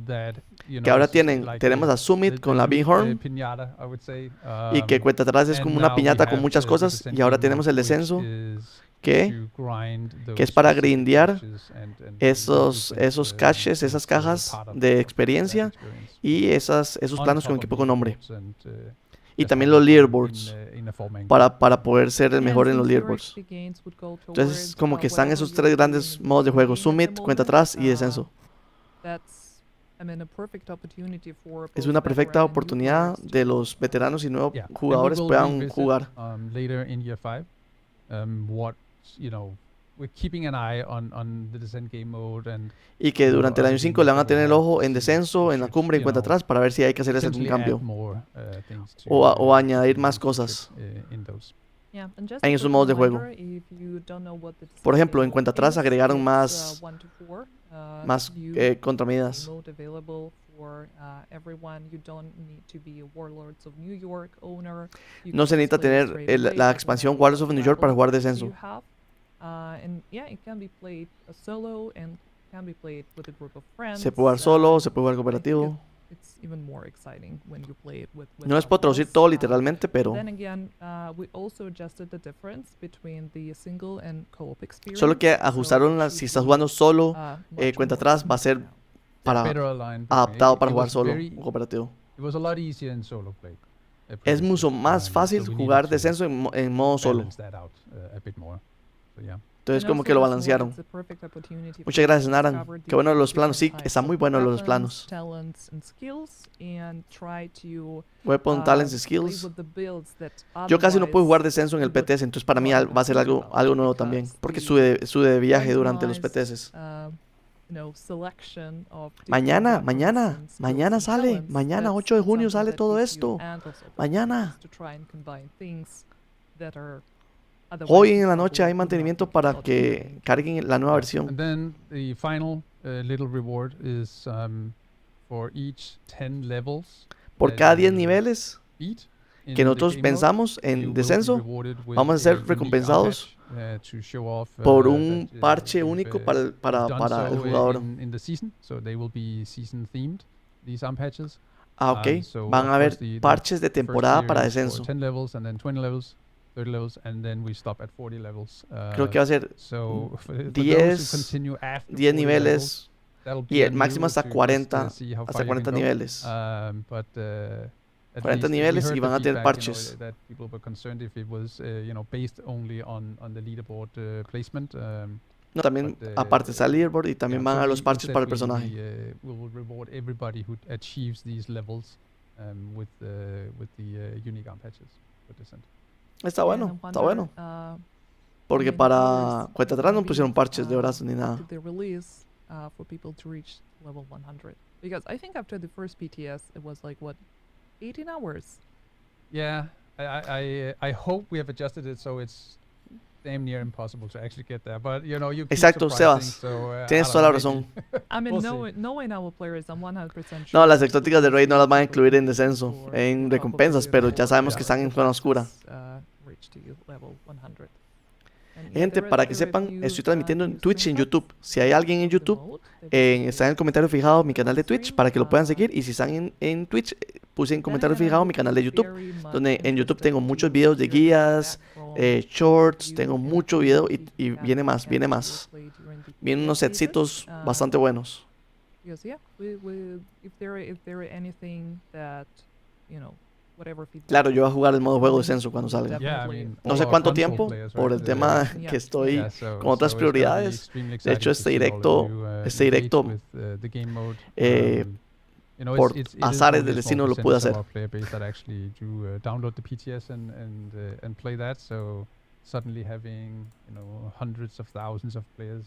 that, you know, que ahora is tienen, like tenemos a Summit con la Bighorn piñata, I would say, y que cuenta atrás es and como una now we piñata con have muchas the cosas descent y ahora game tenemos mode, el which descenso is que to grind que es those para specific grindear caches and esos blueprints, caches, esas as cajas part of de that experiencia experience. y esos On planos con top of equipo the con nombre. rewards and, Y just también having los fun leaderboards, in a format. para poder ser el mejor en los leaderboards. Entonces, Entonces, como que están esos tres grandes modos de juego: Summit, cuenta atrás y descenso. Es una perfecta oportunidad de los veteranos y nuevos Yeah, and we jugadores will puedan revisit, jugar. Later in year 5, what, we're keeping an eye on the descent game mode and Y que durante el año 5 le van a tener el ojo en descenso, en la should, cumbre, en cuenta atrás, para ver si hay que hacerles algún potentially add cambio. more things to, O to añadir be más featured, cosas in those. en esos modos de juego. Por ejemplo, en cuenta atrás agregaron más contramedidas. No se necesita tener la expansión Warlords of New York para jugar descenso. Se puede jugar solo, se puede jugar cooperativo. No es por traducir todo literalmente, pero solo que ajustaron si estás jugando solo, cuenta atrás va a ser Better aligned, adaptado para it jugar was solo very- o cooperativo. It was a lot easier in solo play. Es mucho más so fácil we jugar needed to descenso en modo solo. balance that out, a bit more. So yeah. Entonces como que lo balancearon. Muchas gracias, Naran. Qué bueno los planos. Sí, están muy buenos los planos. Weapon, Talents y Skills. Yo casi no puedo jugar descenso en el PTS, entonces para mí va a ser algo nuevo también. Porque sube de viaje durante los PTS. Mañana sale. Mañana, 8 de junio, sale todo esto. Mañana. Hoy en la noche hay mantenimiento para que carguen la nueva versión. And then the final little reward is for each 10 levels. Por that cada 10 you niveles beat in que the nosotros game mode, pensamos you en will be descenso, rewarded with vamos a ser unique recompensados patch, to show off, por that, un parche you've, único you've done para el so, jugador. in the season, so they will be season themed, these ARM patches. Ok. So Van of a haber course the parches de first temporada tier para is for descenso. 10 levels, and then 20 levels, 30 levels, and then we stop at 40 levels. Creo que va a ser So for those who 10 continue after 10 40 niveles levels, that'll y be el on máximo you hasta to just, 40, see how hasta far you 40 can go. niveles. But at 40 least we niveles heard y the van a tener feedback, parches. that people were concerned if it was, based only on the leaderboard placement. No, también but, aparte está el leaderboard y también van so a los we parches instead para el we- personaje. we will reward everybody who achieves these levels with the unique arm patches for descent. Está bueno, está bueno. Porque para cuenta atrás no pusieron parches de brazos ni nada. For people to reach level 100, because I think after the first BTS it was like what 18 hours. Yeah, I hope we have adjusted it so it's damn near impossible to actually get there. But you keep Exacto, surprising, Sebas. so, I Tienes don't toda la know, razón. I mean, We'll see. knowing our players, I'm 100% sure. No, las that exóticas de those Raid no las van a people incluir en who descenso, for en the recompensas, top of pero the ya sabemos yeah. que están en zona oscura. reach to level 100. And yeah, Gente, there para are- que there are sepan, few, estoy transmitiendo en new Twitch y en screenshots YouTube. Si hay alguien en of the YouTube, mode that you está en el comentario fijado mi canal de Twitch para que lo puedan seguir. Y si están en Twitch, puse en comentario fijado mi canal de YouTube, donde en YouTube tengo muchos videos de guías, shorts, tengo mucho video y viene más. Vienen unos setsitos bastante buenos. Because yeah, if there anything that, whatever feedback. Claro, yo voy a jugar el modo juego descenso cuando salga. Yeah, I mean, No all sé our cuánto console tiempo, players, por right, el tema Yeah. que estoy yeah, so- con otras so it's gonna be prioridades. extremely De hecho, exciting este to see all of directo- you, este engage directo, with, the game mode. eh, Por por azares del destino lo pude hacer. That actually do download the PTS and play that. So suddenly having hundreds of thousands of players,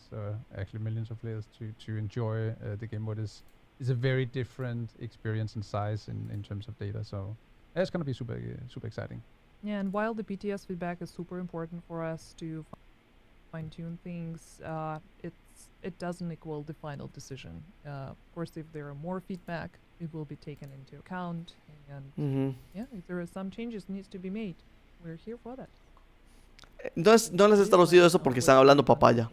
actually millions of players to enjoy the game mode is a very different experience and size in terms of data. So it's going to be super exciting. Yeah, and while the BTS feedback is super important for us to fine-tune things, it doesn't equal the final decision. Of course, if there are more feedback, it will be taken into account, and Ujú. yeah, if there are some changes needs to be made, we're here for that. Entonces, no les he traducido eso porque están hablando papaya.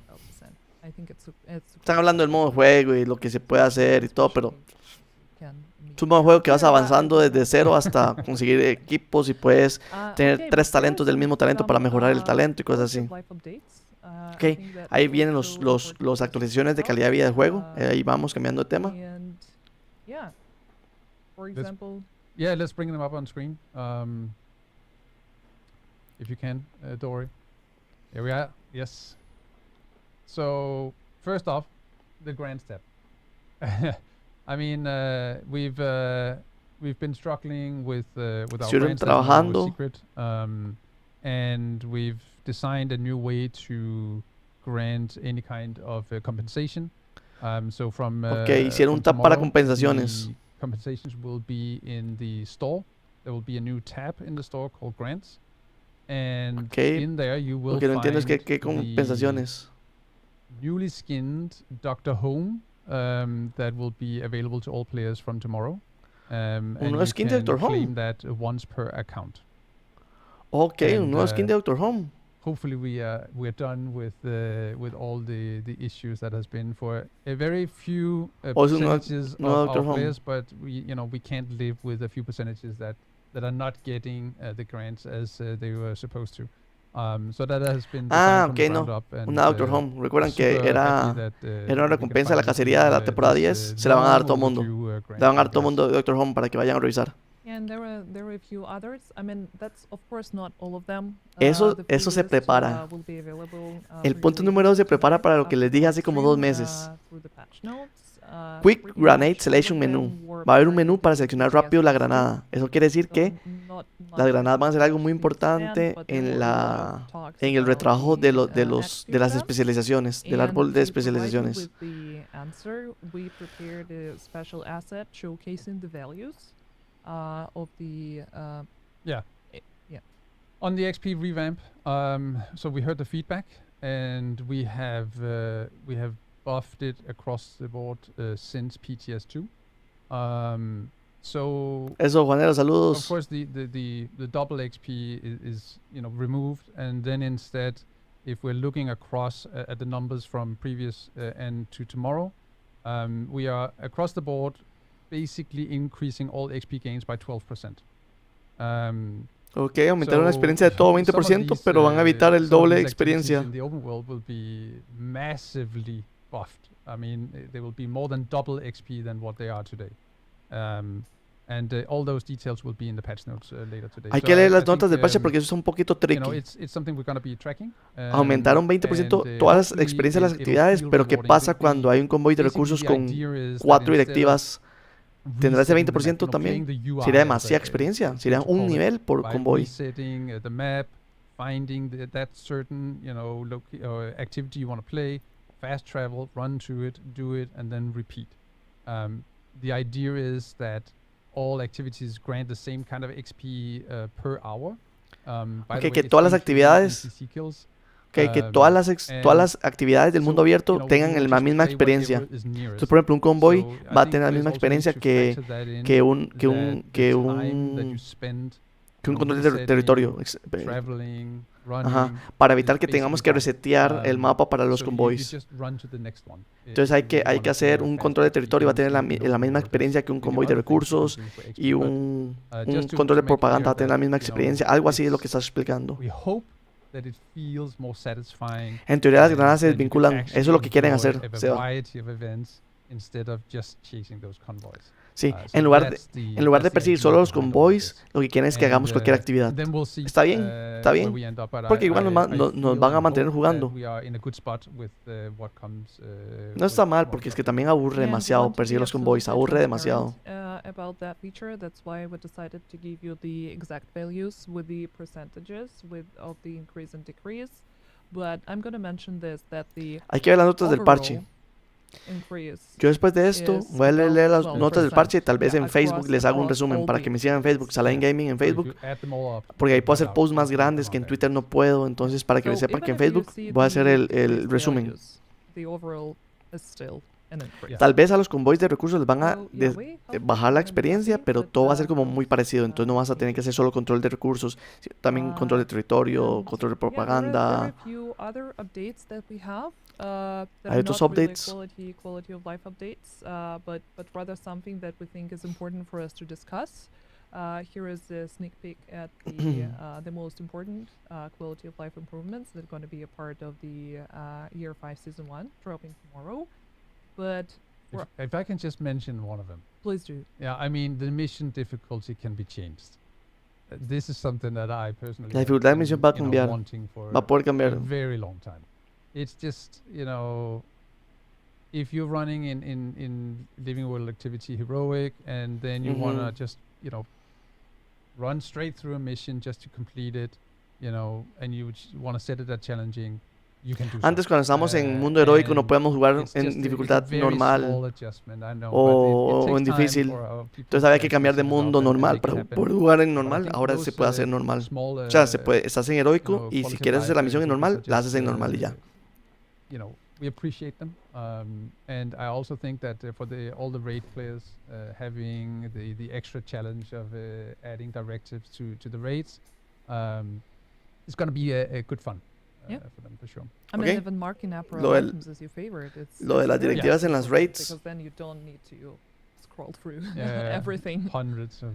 I think it's Están hablando del modo de juego y lo que se puede hacer y todo, pero can es un modo de juego que vas avanzando desde cero hasta conseguir equipos y puedes tener 3 talentos del mismo talento para mejorar el talento y cosas así. Ok, ahí vienen los actualizaciones de calidad de vida del juego. Ahí vamos cambiando de tema. And yeah, for Let's- example, Yeah, let's bring them up on screen. If you can, Dory. Here we are. Yes. So first off, the grand step. I mean, we've been struggling with our Estuvieron grants, that's no trabajando. secret, and we've designed a new way to grant any kind of compensation. So from hicieron un from tab para tomorrow, compensaciones. the compensations will be in the store. There will be a new tab in the store called grants, and in there you will Lo que no entiendo es find qué the compensaciones. newly skinned Dr. Home that will be available to all players from tomorrow. And nuevo you skin de can Dr. Home. claim that once per account. Ok, un And, nuevo skin de Dr. Home. Hopefully we're done with all the issues that has been for a very few Also un nuevo- percentages nuevo of Dr. our Home. players, but we can't live with a few percentages that are not getting the grants as they were supposed to. So that has been designed from the Ok, ground no. up, and Una Dr. Home. Recuerdan que super era, happy that, era una we can recompensa de la finally cacería de la do, temporada this, 10. Se la van a dar a todo long mundo. overdue, Le van a dar a grant, todo I mundo guess. de Dr. Home para que vayan a revisar. And there were a few others. I mean, that's of course not all of them. Eso The se full list, prepara. will be available, El for punto you número 2 se to prepara read para lo que les dije after hace como stream, 2 meses. through the patch notes. Quick Pretty Granade much all Selection of them Menú. were Va a haber un part menú of para the seleccionar GTS rápido la system. granada. Eso quiere decir que Not las granadas van a ser algo muy much to understand, importante but there were en a lot of talks el about retrabajo the, de next las exam. especializaciones, del And árbol de to provide you especializaciones. with the answer, we prepared a special asset showcasing the values of the Yeah. yeah. On the XP revamp, so we heard the feedback, and we have buffed it across the board since PTS2. So Eso, Juanero, of saludos. course the double XP is removed, and then instead, if we're looking across at the numbers from previous and to tomorrow, we are across the board basically increasing all XP gains by 12%. Ok, aumentaron la experiencia de todo 20%, pero van a evitar el doble de experiencia. In the open world will be massively buffed. I mean, they will be more than double XP than what they are today. And all those details will be in the patch notes later today. Hay So que leer I las notas think, del parche porque eso es un poquito you know, tricky. it's something we're going to be tracking. Aumentaron 20% todas las hopefully experiencias de las it'll actividades, feel pero ¿qué rewarding. pasa cuando hay un convoy de Basically, recursos the con idea is that 4 instead of directivas? ¿Tendrá ese resetting the map, 20% también? playing the UI Sería as demasiada a- experiencia. to Sería call un it, nivel por by convoy. resetting the map, finding that certain activity you want to play, fast travel, run to it, do it, and then repeat. The idea is that all activities grant the same kind of XP per hour. By the Ok, que way, todas las it's including actividades- NPC kills. Que todas las actividades del mundo abierto So, tengan we will la just misma play experiencia. whatever is nearest. Entonces, por ejemplo, un convoy So, I va a think tener la there's misma also experiencia need to que factor that in, un that the time that you un spend, control de territorio. traveling, Ajá, running, para is evitar que tengamos basically que resetear el mapa para los so convoys. you just run to the next one, Entonces if you hay que wanna hacer play un fast control de XP territorio, va a tener la in the misma open world. experiencia que un There's convoy de other things you can recursos do for XP, y but, un just to control de make propaganda va a clear tener la that, misma you know, experiencia. Algo así es lo it's- que estás explicando. we hope that it feels more satisfying. En teoría las and granadas se that you can desvinculan. Eso es lo actually que quieren enjoy hacer, a Seba. variety of events instead of just chasing those convoys. Sí, So en lugar de that's the- en lugar de that's the perseguir idea solo los behind all of convoys, this. lo que quieren es que And, hagamos cualquier actividad. then we'll see, Está bien, está where bien, we end up, but porque igual I nos feel van a and mantener hope jugando. that we are in a good spot with, what comes, No está with mal tomorrow's porque es que update. también aburre And we demasiado want to be perseguir los absolutely convoys, aburre demasiado. transparent, about that feature. That's why we decided to give you the exact values with the percentages of the increase and decrease. But I'm going to mention this, that the Hay que ver las notas del parche. overall increase Yo después de esto is voy a leer las about notas del parche y tal 12%. vez Yeah, en Facebook across les hago un all resumen para the que me sigan en Facebook, Zaladin Gaming en So if Facebook, you add them all up, porque ahí you puedo find hacer out posts más what's going grandes on que en there. Twitter no puedo, entonces para que me So sepan que en even if you Facebook see voy a hacer the el decreased resumen. values, the overall is still an increase. Tal vez a los convoys de recursos les van a So, yeah, we hope bajar la you're gonna be experiencia, happy, pero but, todo va a ser como we'll muy see, parecido, entonces no vas a tener que hacer solo control de recursos, también control de territorio, and control de yeah, there are propaganda. a few other updates that we have. That Hay are otros not really updates. quality of life updates, but rather something that we think is important for us to discuss. Here is a sneak peek at the most important quality of life improvements that are going to be a part of the Year 5 Season 1 dropping tomorrow. But If I can just mention one of them. Please do. Yeah, I mean, the mission difficulty can be changed. This is something that I personally La have dificultad de been, misión va a you know, cambiar. wanting for Va a poder a cambiar. very long time. It's just, you know, if you're running in Living World Activity Heroic and then you wanna just, you know, run straight through a mission just to complete it, you know, and you wanna set it at challenging, you can do so. Antes cuando estábamos en mundo heroico no podíamos jugar en dificultad normal o en difícil. Entonces había que cambiar de mundo normal para poder jugar en normal. Ahora se puede hacer normal. O sea, estás en heroico y si quieres hacer la misión en normal, la haces en normal y ya. You know, we appreciate them, and I also think that for all the raid players, having the extra challenge of adding directives to the raids, is going to be a good fun for them for sure. I mean, Okay. even marking Apple Lo del- items as your favorite. lo de las very directivas en las useful raids. because then you don't need to scroll through Yeah, everything. Hundreds of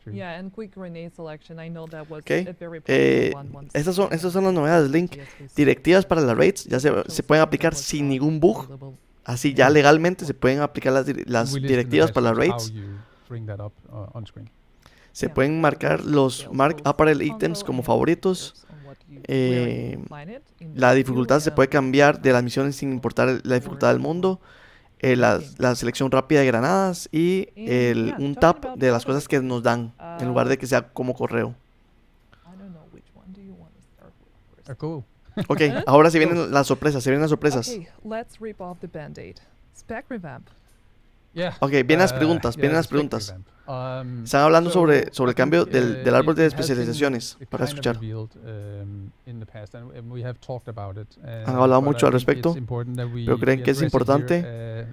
true. Yeah, and quick grenade selection. I know that was Okay. a very popular one once. Estas son las novedades, Link. Directivas para las raids ya se pueden aplicar sin ningún bug. Así ya legalmente se pueden aplicar las We list in the directivas para las message raids. how you bring that up on screen. Se pueden marcar los mark apparel items como favoritos. La dificultad se puede cambiar de las misiones sin importar la dificultad del mundo. La selección rápida de granadas y un tap de las cosas que nos dan en lugar de que sea como correo. Cool. Ok, ahora sí vienen las sorpresas, se vienen las sorpresas. Okay, let's rip off the band-aid. Spec revamp. Yeah. Ok, vienen las preguntas, vienen las preguntas. Están hablando sobre el cambio del árbol de especializaciones para escuchar. Han hablado mucho al respecto, pero creen que es importante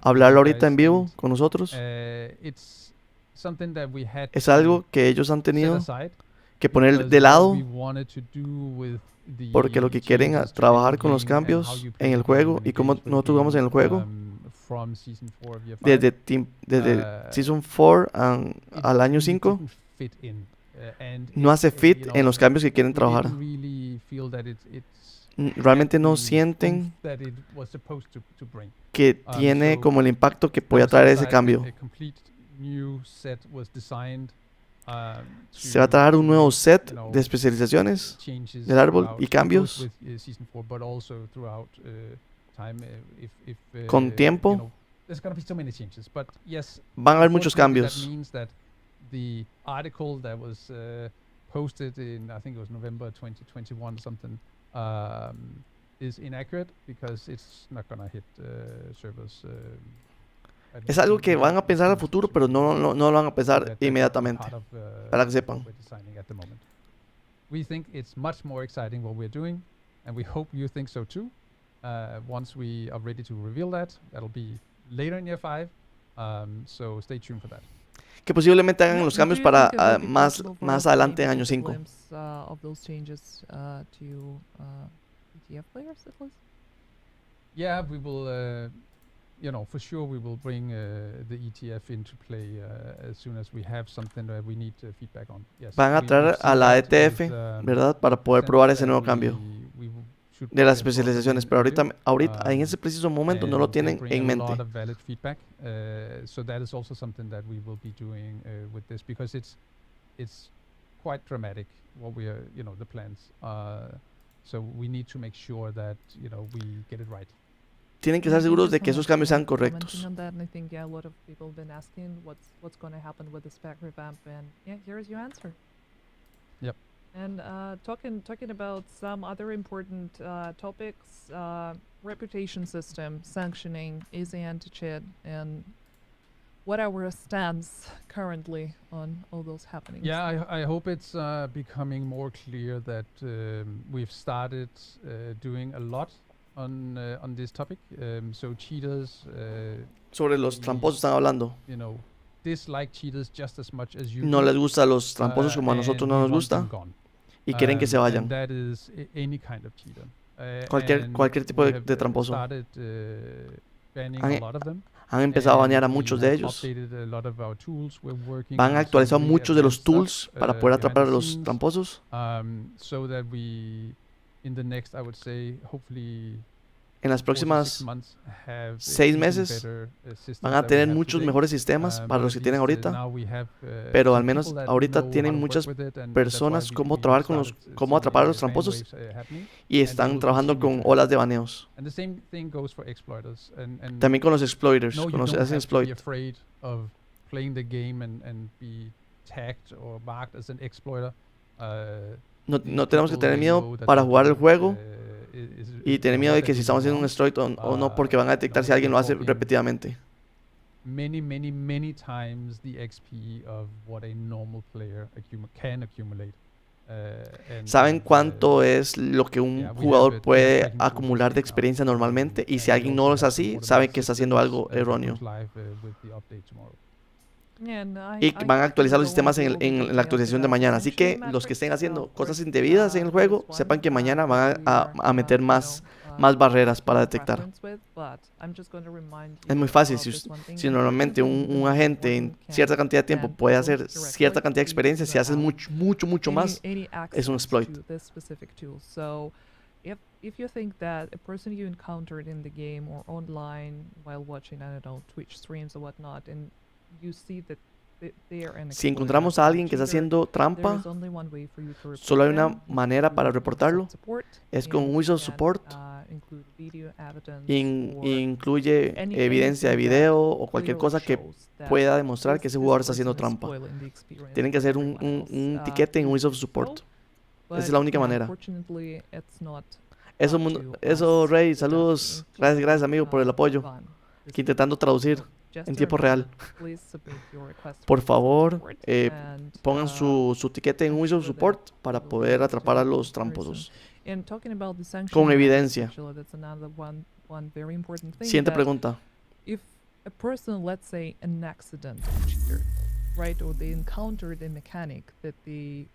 hablarlo ahorita en vivo con nosotros. Es algo que ellos han tenido que poner de lado porque lo que quieren es trabajar con los cambios en el juego y cómo nosotros jugamos en el juego desde Season 4 al año 5 no hace fit en los cambios que quieren trabajar. Realmente no sienten que tiene como el impacto que podía traer ese cambio. Se va a traer un nuevo set de especializaciones del árbol y cambios con tiempo. Van a haber muchos cambios. The article that was posted in, I think it was November 2021 something, is inaccurate because it's not gonna hit servers. Es algo que van a pensar al futuro, pero no lo van a pensar inmediatamente, para que sepan. We think it's much more exciting what we're doing, and we hope you think so too. Once we are ready to reveal that, that'll be later in year 5, so stay tuned for that. Que posiblemente hagan los cambios para más adelante en año 5. Yeah, we will, you know, for sure we will bring the ETF into play as soon as we have something that we need feedback on. Yes, Van a traer a la ETF, ¿verdad? Para poder probar ese nuevo cambio de las especializaciones, pero ahorita en ese preciso momento no lo tienen en mente. So that is also something that we will be doing with this because it's quite dramatic what we are, you know, the plans. So we need to make sure that, you know, we get it right. Tienen que estar seguros de que esos cambios sean correctos. I think a lot of people have been asking what's going to happen with the spec revamp, and yeah, here's your answer. Yep. And talking about some other important topics, reputation system, sanctioning, easy anti-cheat, and what our stance currently on all those happenings. Yeah, I hope it's becoming more clear that we've started doing a lot on this topic. So cheaters. Sobre los tramposos están hablando. You know, dislike cheaters just as much as you. No les gusta a los tramposos como a nosotros no nos gusta. Y quieren que se vayan. That is any kind of cheater. Cualquier tipo de tramposo. Han empezado a banear a muchos de ellos. Van a actualizar muchos de los tools para poder atrapar a los tramposos. en las 4 to 6 próximas months have 6 even meses better, systems van a than we tener have muchos today. mejores sistemas para But los at que tienen least, ahorita, now we have, pero some al menos people that ahorita know how tienen to work muchas with it, and that's why personas we cómo trabajar con started cómo atrapar a los seeing, tramposos ban waves, happening, y and they están will trabajando continue con to happen. olas de baneos. And the same thing goes for exploiters. And También con los exploiters, no, con you los que don't hacen have to be exploit. afraid of playing the game and be tagged or marked as an exploiter. No, These no tenemos que people, tener they miedo know that para their jugar el code, juego y is tener or miedo what de they're que si estamos doing haciendo un wrong. exploit o no, porque van a detectar si alguien lo hace repetidamente. Many times the XP of what a normal player can accumulate. Saben cuánto es lo que un yeah, we jugador have puede tracking tools acumular de right now. experiencia normalmente y si And we alguien no also lo es have así, some saben automated que está haciendo systems, algo that erróneo. goes live, with the update tomorrow. Y van a actualizar los sistemas en la actualización de mañana. Así que los que estén haciendo cosas indebidas en el juego, sepan que mañana van a meter más barreras para detectar. Es muy fácil. Si normalmente un agente en cierta cantidad de tiempo puede hacer cierta cantidad de experiencia, si haces mucho más, es un exploit. If you think that a person you encountered in the game or online while watching, I don't know, Twitch streams or whatnot, and you see that they are an Si exploiter encontramos or a a alguien que está cheater, haciendo there trampa, is only one way for you to report solo hay them, una manera para reportarlo, es con un whistle support. include video evidence or Incluye evidencia de video o cualquier cosa que pueda demostrar que ese jugador está haciendo trampa. Tienen que hacer un tiquete en whistle support. Esa es la única manera. Eso, Rey, saludos. Gracias, amigo, por el apoyo. Que intentando traducir en tiempo real. Por favor, pongan su tiquete en whistle support para poder atrapar a los tramposos. Con evidencia. Siguiente pregunta. If a person, let's say, an accidental cheater, right, or they encountered a mechanic that they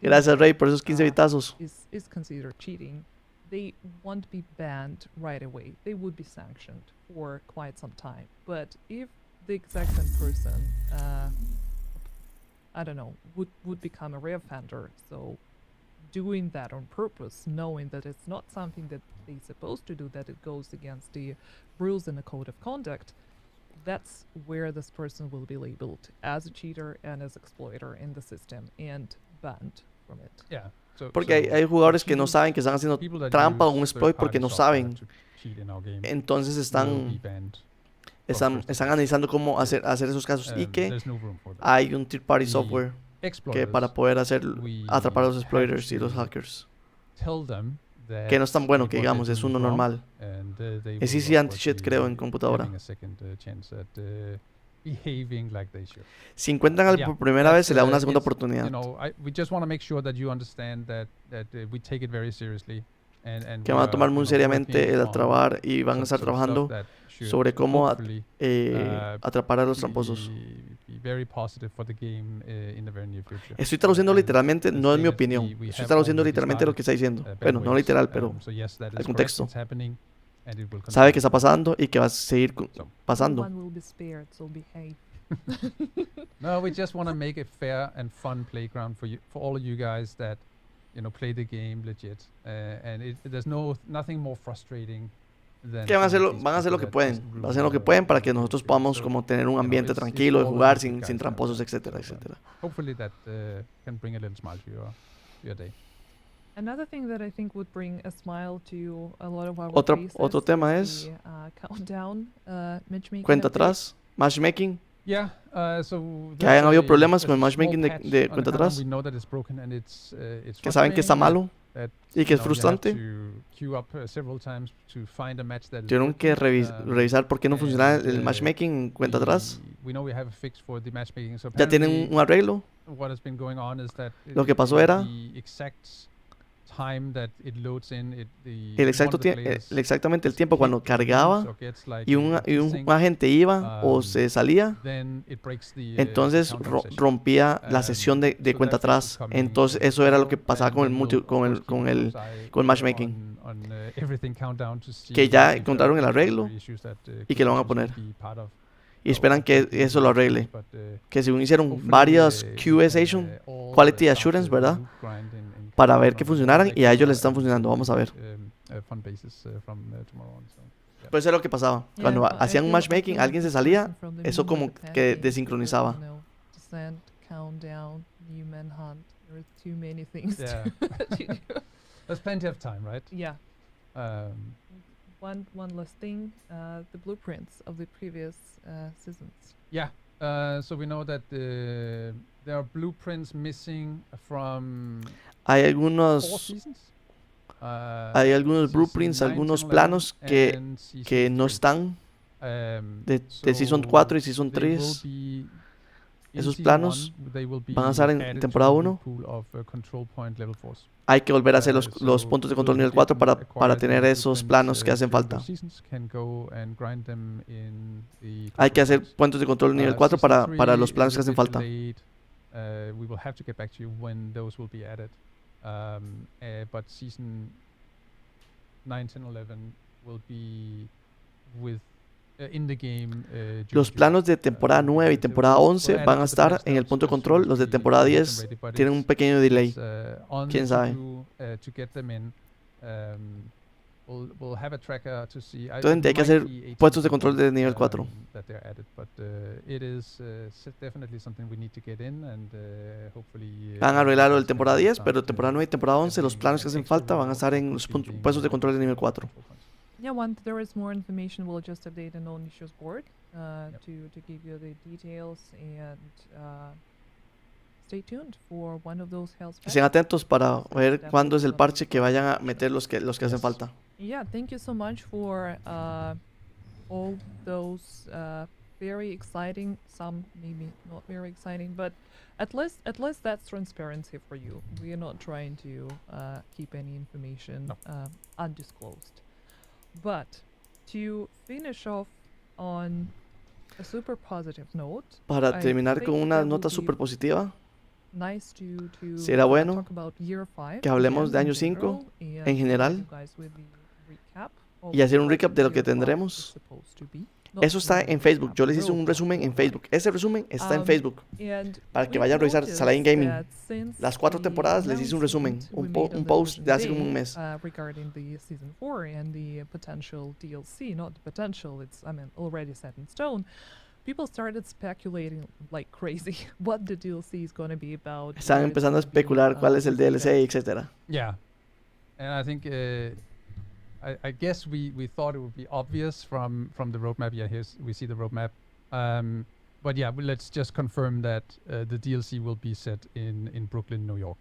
Gracias, Rey, por esos 15 vitazos. is considered cheating, they won't be banned right away. They would be sanctioned for quite some time. But if the exact same person, I don't know, would become a reoffender, so doing that on purpose, knowing that it's not something that they're supposed to do, that it goes against the rules in the code of conduct, that's where this person will be labeled as a cheater and as exploiter in the system and banned from it. Yeah. Porque hay jugadores que no saben que están haciendo trampa o un exploit porque no saben. Entonces están analizando cómo hacer esos casos y que hay un third party software que para poder atrapar a los exploiters y los hackers. Que no es tan bueno que digamos, es uno normal. Es easy anti-cheat, creo, en computadora. Si encuentran algo por primera vez, se le da una segunda oportunidad. Que van a tomar muy seriamente el atrapar y van a estar trabajando sobre cómo atrapar a los tramposos. Estoy traduciendo literalmente, no es mi opinión. Estoy traduciendo literalmente lo que está diciendo. Bueno, no literal, pero el contexto. Sabe que está pasando y que va a seguir pasando. No, we just want to make a fair and fun playground for all of you guys that, play the game legit. And there's nothing more frustrating than Que van a hacer lo que pueden. Van a hacer lo que pueden para que nosotros podamos como tener un ambiente tranquilo de jugar sin tramposos, etcétera, etcétera. Hopefully that can bring a little smile to your day. Another thing that I think would bring a smile to a lot of our Otro tema es countdown, matchmaking cuenta update. atrás, matchmaking. Yeah, que hayan habido problemas con el matchmaking de cuenta atrás, que saben que está malo y que es frustrante. Tuvieron que revisar por qué no funciona el matchmaking en cuenta atrás. Ya tienen un arreglo. Lo que pasó era exactamente el tiempo cuando cargaba y un agente iba o se salía, entonces rompía la sesión de cuenta atrás. Entonces eso era lo que pasaba con el matchmaking, que ya encontraron el arreglo y que lo van a poner y esperan que eso lo arregle, que según hicieron varias QA, Quality Assurance, ¿verdad?, para ver que funcionaran, y a ellos les están funcionando. Vamos a ver. fun bases from tomorrow on. So, yeah. Pues eso es lo que pasaba. Yeah, Cuando but I hacían un feel- I matchmaking, feel alguien se the salía, person from the eso new como Japan que game, desincronizaba. you know, Descent, Countdown, New Manhunt. There are too many things Yeah. to do. There's plenty of time, right? Yeah. Um, One last thing, the blueprints of the previous seasons. yeah. So we know that there are blueprints missing from Hay 4 algunos, seasons. hay algunos Season blueprints, 9, algunos 10, planos 11, que, and season que no 3. están de So Season 4 y Season they will 3. be in Esos season planos 1, they will be van a estar en added to temporada the 1. pool of, control point level 4s. Hay que volver a hacer los So puntos de control those who nivel 4 didn't para acquire the tener esos blueprints, planos que hacen during falta. those seasons can go and grind them in the Hay que control hacer points. puntos de control nivel 4 Season para 3 los planos is que a hacen bit falta. delayed. We will have to get back to you when those will be added. But season 9, 10, 11 will be with in the game. Los planos de temporada 9 y temporada 11 van a estar en el punto de control. Los de temporada 10 tienen un pequeño delay. ¿Quién sabe? Entonces hay que hacer puestos de control de nivel 4. Van a arreglarlo del temporada 10, pero temporada 9 y temporada 11 los planos que hacen falta van a estar en los puestos de control de nivel 4. Yeah, once there is more information, we'll just update the known issues board to give you the details and stay tuned for one of those health Estén patches. atentos para ver cuándo es el parche que vayan a meter los que hacen falta. Yeah, thank you so much for all those very exciting, some maybe not very exciting, but at least that's transparency for you. We are not trying to keep any information undisclosed. But to finish off on a super positive note, Para I terminar think con una that nota would be super positiva, nice to será bueno talk about year 5 que hablemos de año 5 en general y hacer un recap de lo que tendremos. Eso está en Facebook. Yo les hice un resumen en Facebook. Ese resumen está en Facebook. Para que vayan a revisar Zaladin Gaming. Las 4 temporadas les hice un resumen. Un post de hace como un mes. Regarding the season 4 and the potential DLC, not the potential, it's already set in stone. People started speculating like crazy what the DLC is going to be about. Están empezando a especular cuál es el DLC, etcétera. Yeah. And I think I guess we thought it would be obvious from the roadmap. Yeah, we see the roadmap. But yeah, let's just confirm that the DLC will be set in Brooklyn, New York.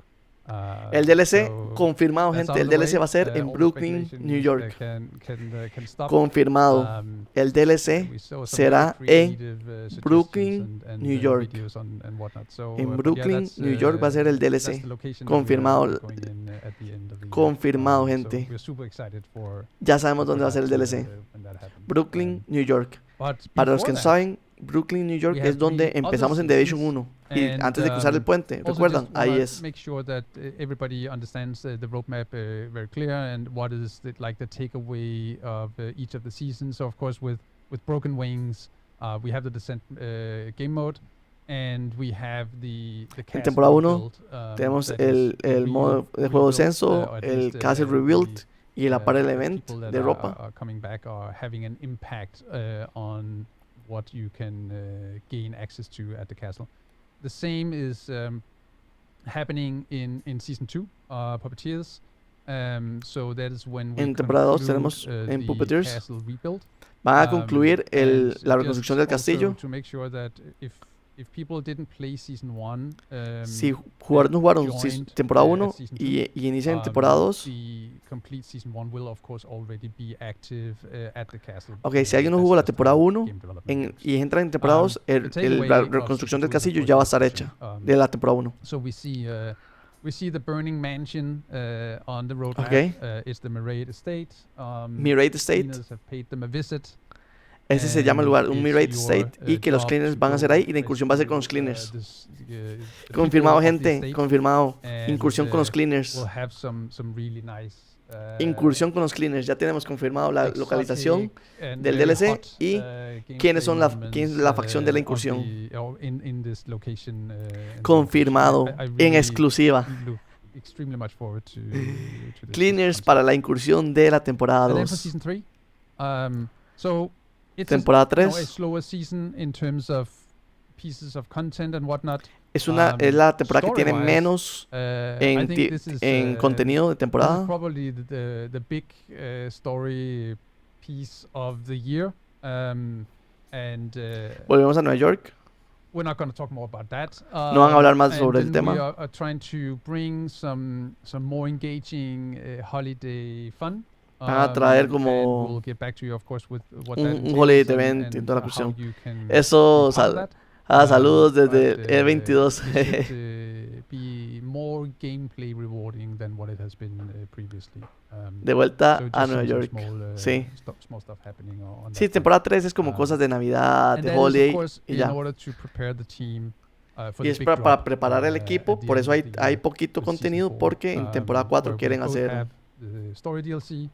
El DLC, so confirmado, that's gente. out El of the DLC way. va a ser en All Brooklyn, speculation, New York. can stop. Confirmado. El DLC We saw some será very en creative, suggestions Brooklyn, and, New York. videos and whatnot. So, En but yeah, Brooklyn, that's, New York va a ser el that's DLC. the location that we are Confirmado. going in, at the end of the year. Confirmado, So gente. we're super excited for Ya sabemos for dónde va a ser el that, DLC. when that happens. Brooklyn, New York. But Para los que before no that, saben, Brooklyn, New York we es have donde three empezamos other en Division seasons, 1. Y and, antes de cruzar el puente, also ¿recuerdan? just Ahí wanna es. make sure that everybody understands the roadmap very clear and what is the takeaway of each of the seasons. So of course with Broken Wings, we have the Descent game mode, and we have the En castle temporada 1 rebuild, tenemos that is el modo de juego rebuilt, censo, or at el least, Castle the, Rebuild y el apparel the event people that de ropa. are coming back are having an impact on what you can gain access to at the castle. The same is happening in season 2, Puppeteers. So that is when we En temporada 2 conclude, tenemos en the Puppeteers. castle rebuild. Van a concluir And la just reconstrucción del also castillo. to make sure that if people didn't play season 1, Si jugadores no jugaron joined, temporada at 1 season y inician en temporada 2. the complete season 1 will of course already be active at the castle. Ok, si alguien no jugó la temporada 1 y entra en temporada 2, la reconstrucción del castillo ya va a estar hecha de la temporada 1. So we see the burning mansion on the roadmap. Okay. It's the Mirade Estate. Mirade Estate. Cleaners have paid them a visit. Ese se llama el lugar, un It's Mirade your, Estate, y que los job cleaners to van a go hacer ahí y la incursión va a ser con los rescue, cleaners. the Confirmado, people of the gente, estate, confirmado. and, Incursión con los cleaners. We'll have some really nice Incursión con los cleaners. Ya tenemos confirmado la localización exotic and del very DLC hot, y gameplay quién es la moments, facción de la of incursión. in this location, and Confirmado, I en really exclusiva. extremely much forward to this Cleaners concept. para la incursión de la temporada And then for 2. season 3, so it's Temporada a, you know, a 3 slower season in terms of pieces of content and whatnot. es la temporada que tiene Story-wise, menos I think this is en contenido de this is temporada. probably the big story piece of the year. And Volvemos a Nueva York. we're not going to talk more about that. No van a hablar más and sobre el then we tema. are trying to bring some more engaging holiday fun. Van a traer and como we'll get back to you, of course, with what un that entails holiday and- event y and toda la how cuestión. you can Eso, be part of that. saludos desde But, el 22. it should be more gameplay rewarding than what it has been previously. De vuelta So a just Nueva some York. small, Sí. small stuff happening on Sí, that front. temporada 3 es como Um, cosas de Navidad, And de that is, of holiday course, y in ya. order to prepare the team for Y the es big para drop, preparar el equipo, at the por end eso of hay, the hay year poquito with season contenido 4, porque en temporada 4 where quieren we'll both hacer have the story DLC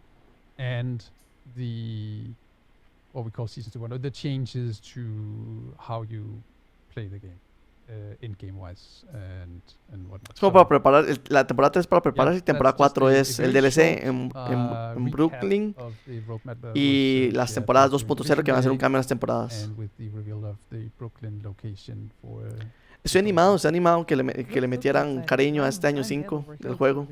and the what we call season 2, the changes to how you play the game, in game wise and whatnot. es como para preparar, la temporada 3 es para preparar y that's temporada just 4 a es el very DLC short, en recap Brooklyn of the roadmap that y was, las shared temporadas during 2.0 que van a hacer un Division cambio en las Day temporadas. and with the reveal of the Brooklyn location for Estoy animado que le metieran cariño a este año 5 del juego.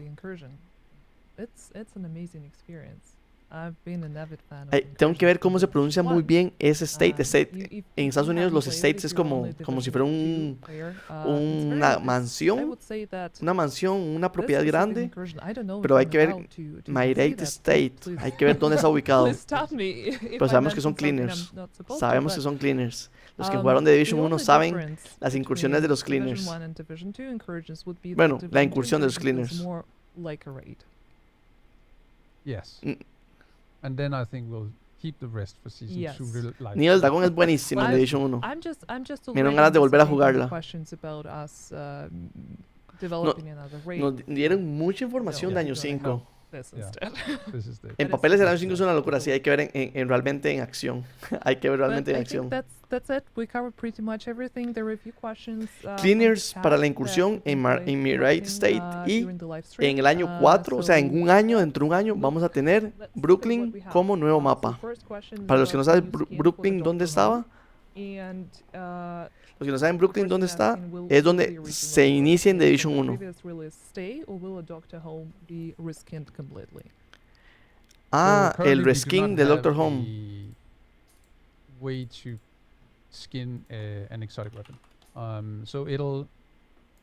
It's an amazing experience. I've been an avid fan of Tengo que ver incursions cómo se from pronuncia day muy one. bien ese state. If En Estados you Unidos haven't los played it, states if es you're only como si Division fuera 2 player, it's very una nice. I mansión, would say that una mansión, una this propiedad specific grande, incursion, I don't know pero if hay I'm que ver allowed to My even say Rate that. State, Please- hay que ver dónde está ubicado. please stop me if Pero I sabemos que son mention something cleaners. I'm not supposed to, Sabemos que but, son cleaners. Los que um, jugaron de Division the 1 only saben difference las incursiones de los between cleaners. Division 1 and Division 2 incursions would be that Bueno, la Division 2 incursión de los incursion feels cleaners. more like a raid. yes. Mm. And then I think we'll keep the rest for season Yes. 2 live. Nido del Dragón es buenísima en I'm- Division 1. I'm just Me dieron already ganas de volver a anticipating the jugarla. questions about us developing another raid. Nos dieron mucha información de No, año no, 5. This Yeah. instead. This is the En But papeles el it's- año 5 es una locura, sí, hay que ver realmente en acción. Hay que ver realmente But en I think acción. that's it. We covered pretty much everything. The review questions. From Cleaners the para la chat incursión that en we played Mi Rate working, State y during the live stream. en el año 4, o sea, en un año, dentro de un año, vamos a tener let's look at what Brooklyn we have. como nuevo So mapa. first question is Para los que no about the saben new skin for the Brooklyn, ¿dónde Doctor Home. estaba? And Los que no saben Brooklyn, ¿dónde question está? asking, will Es the donde original se inicia en Doctor Division from the 1. previous release stay, or will a Doctor Home be reskinned completely? Ah, So el currently we do reskin not del have Doctor Home. a way to skin an exotic weapon. So it'll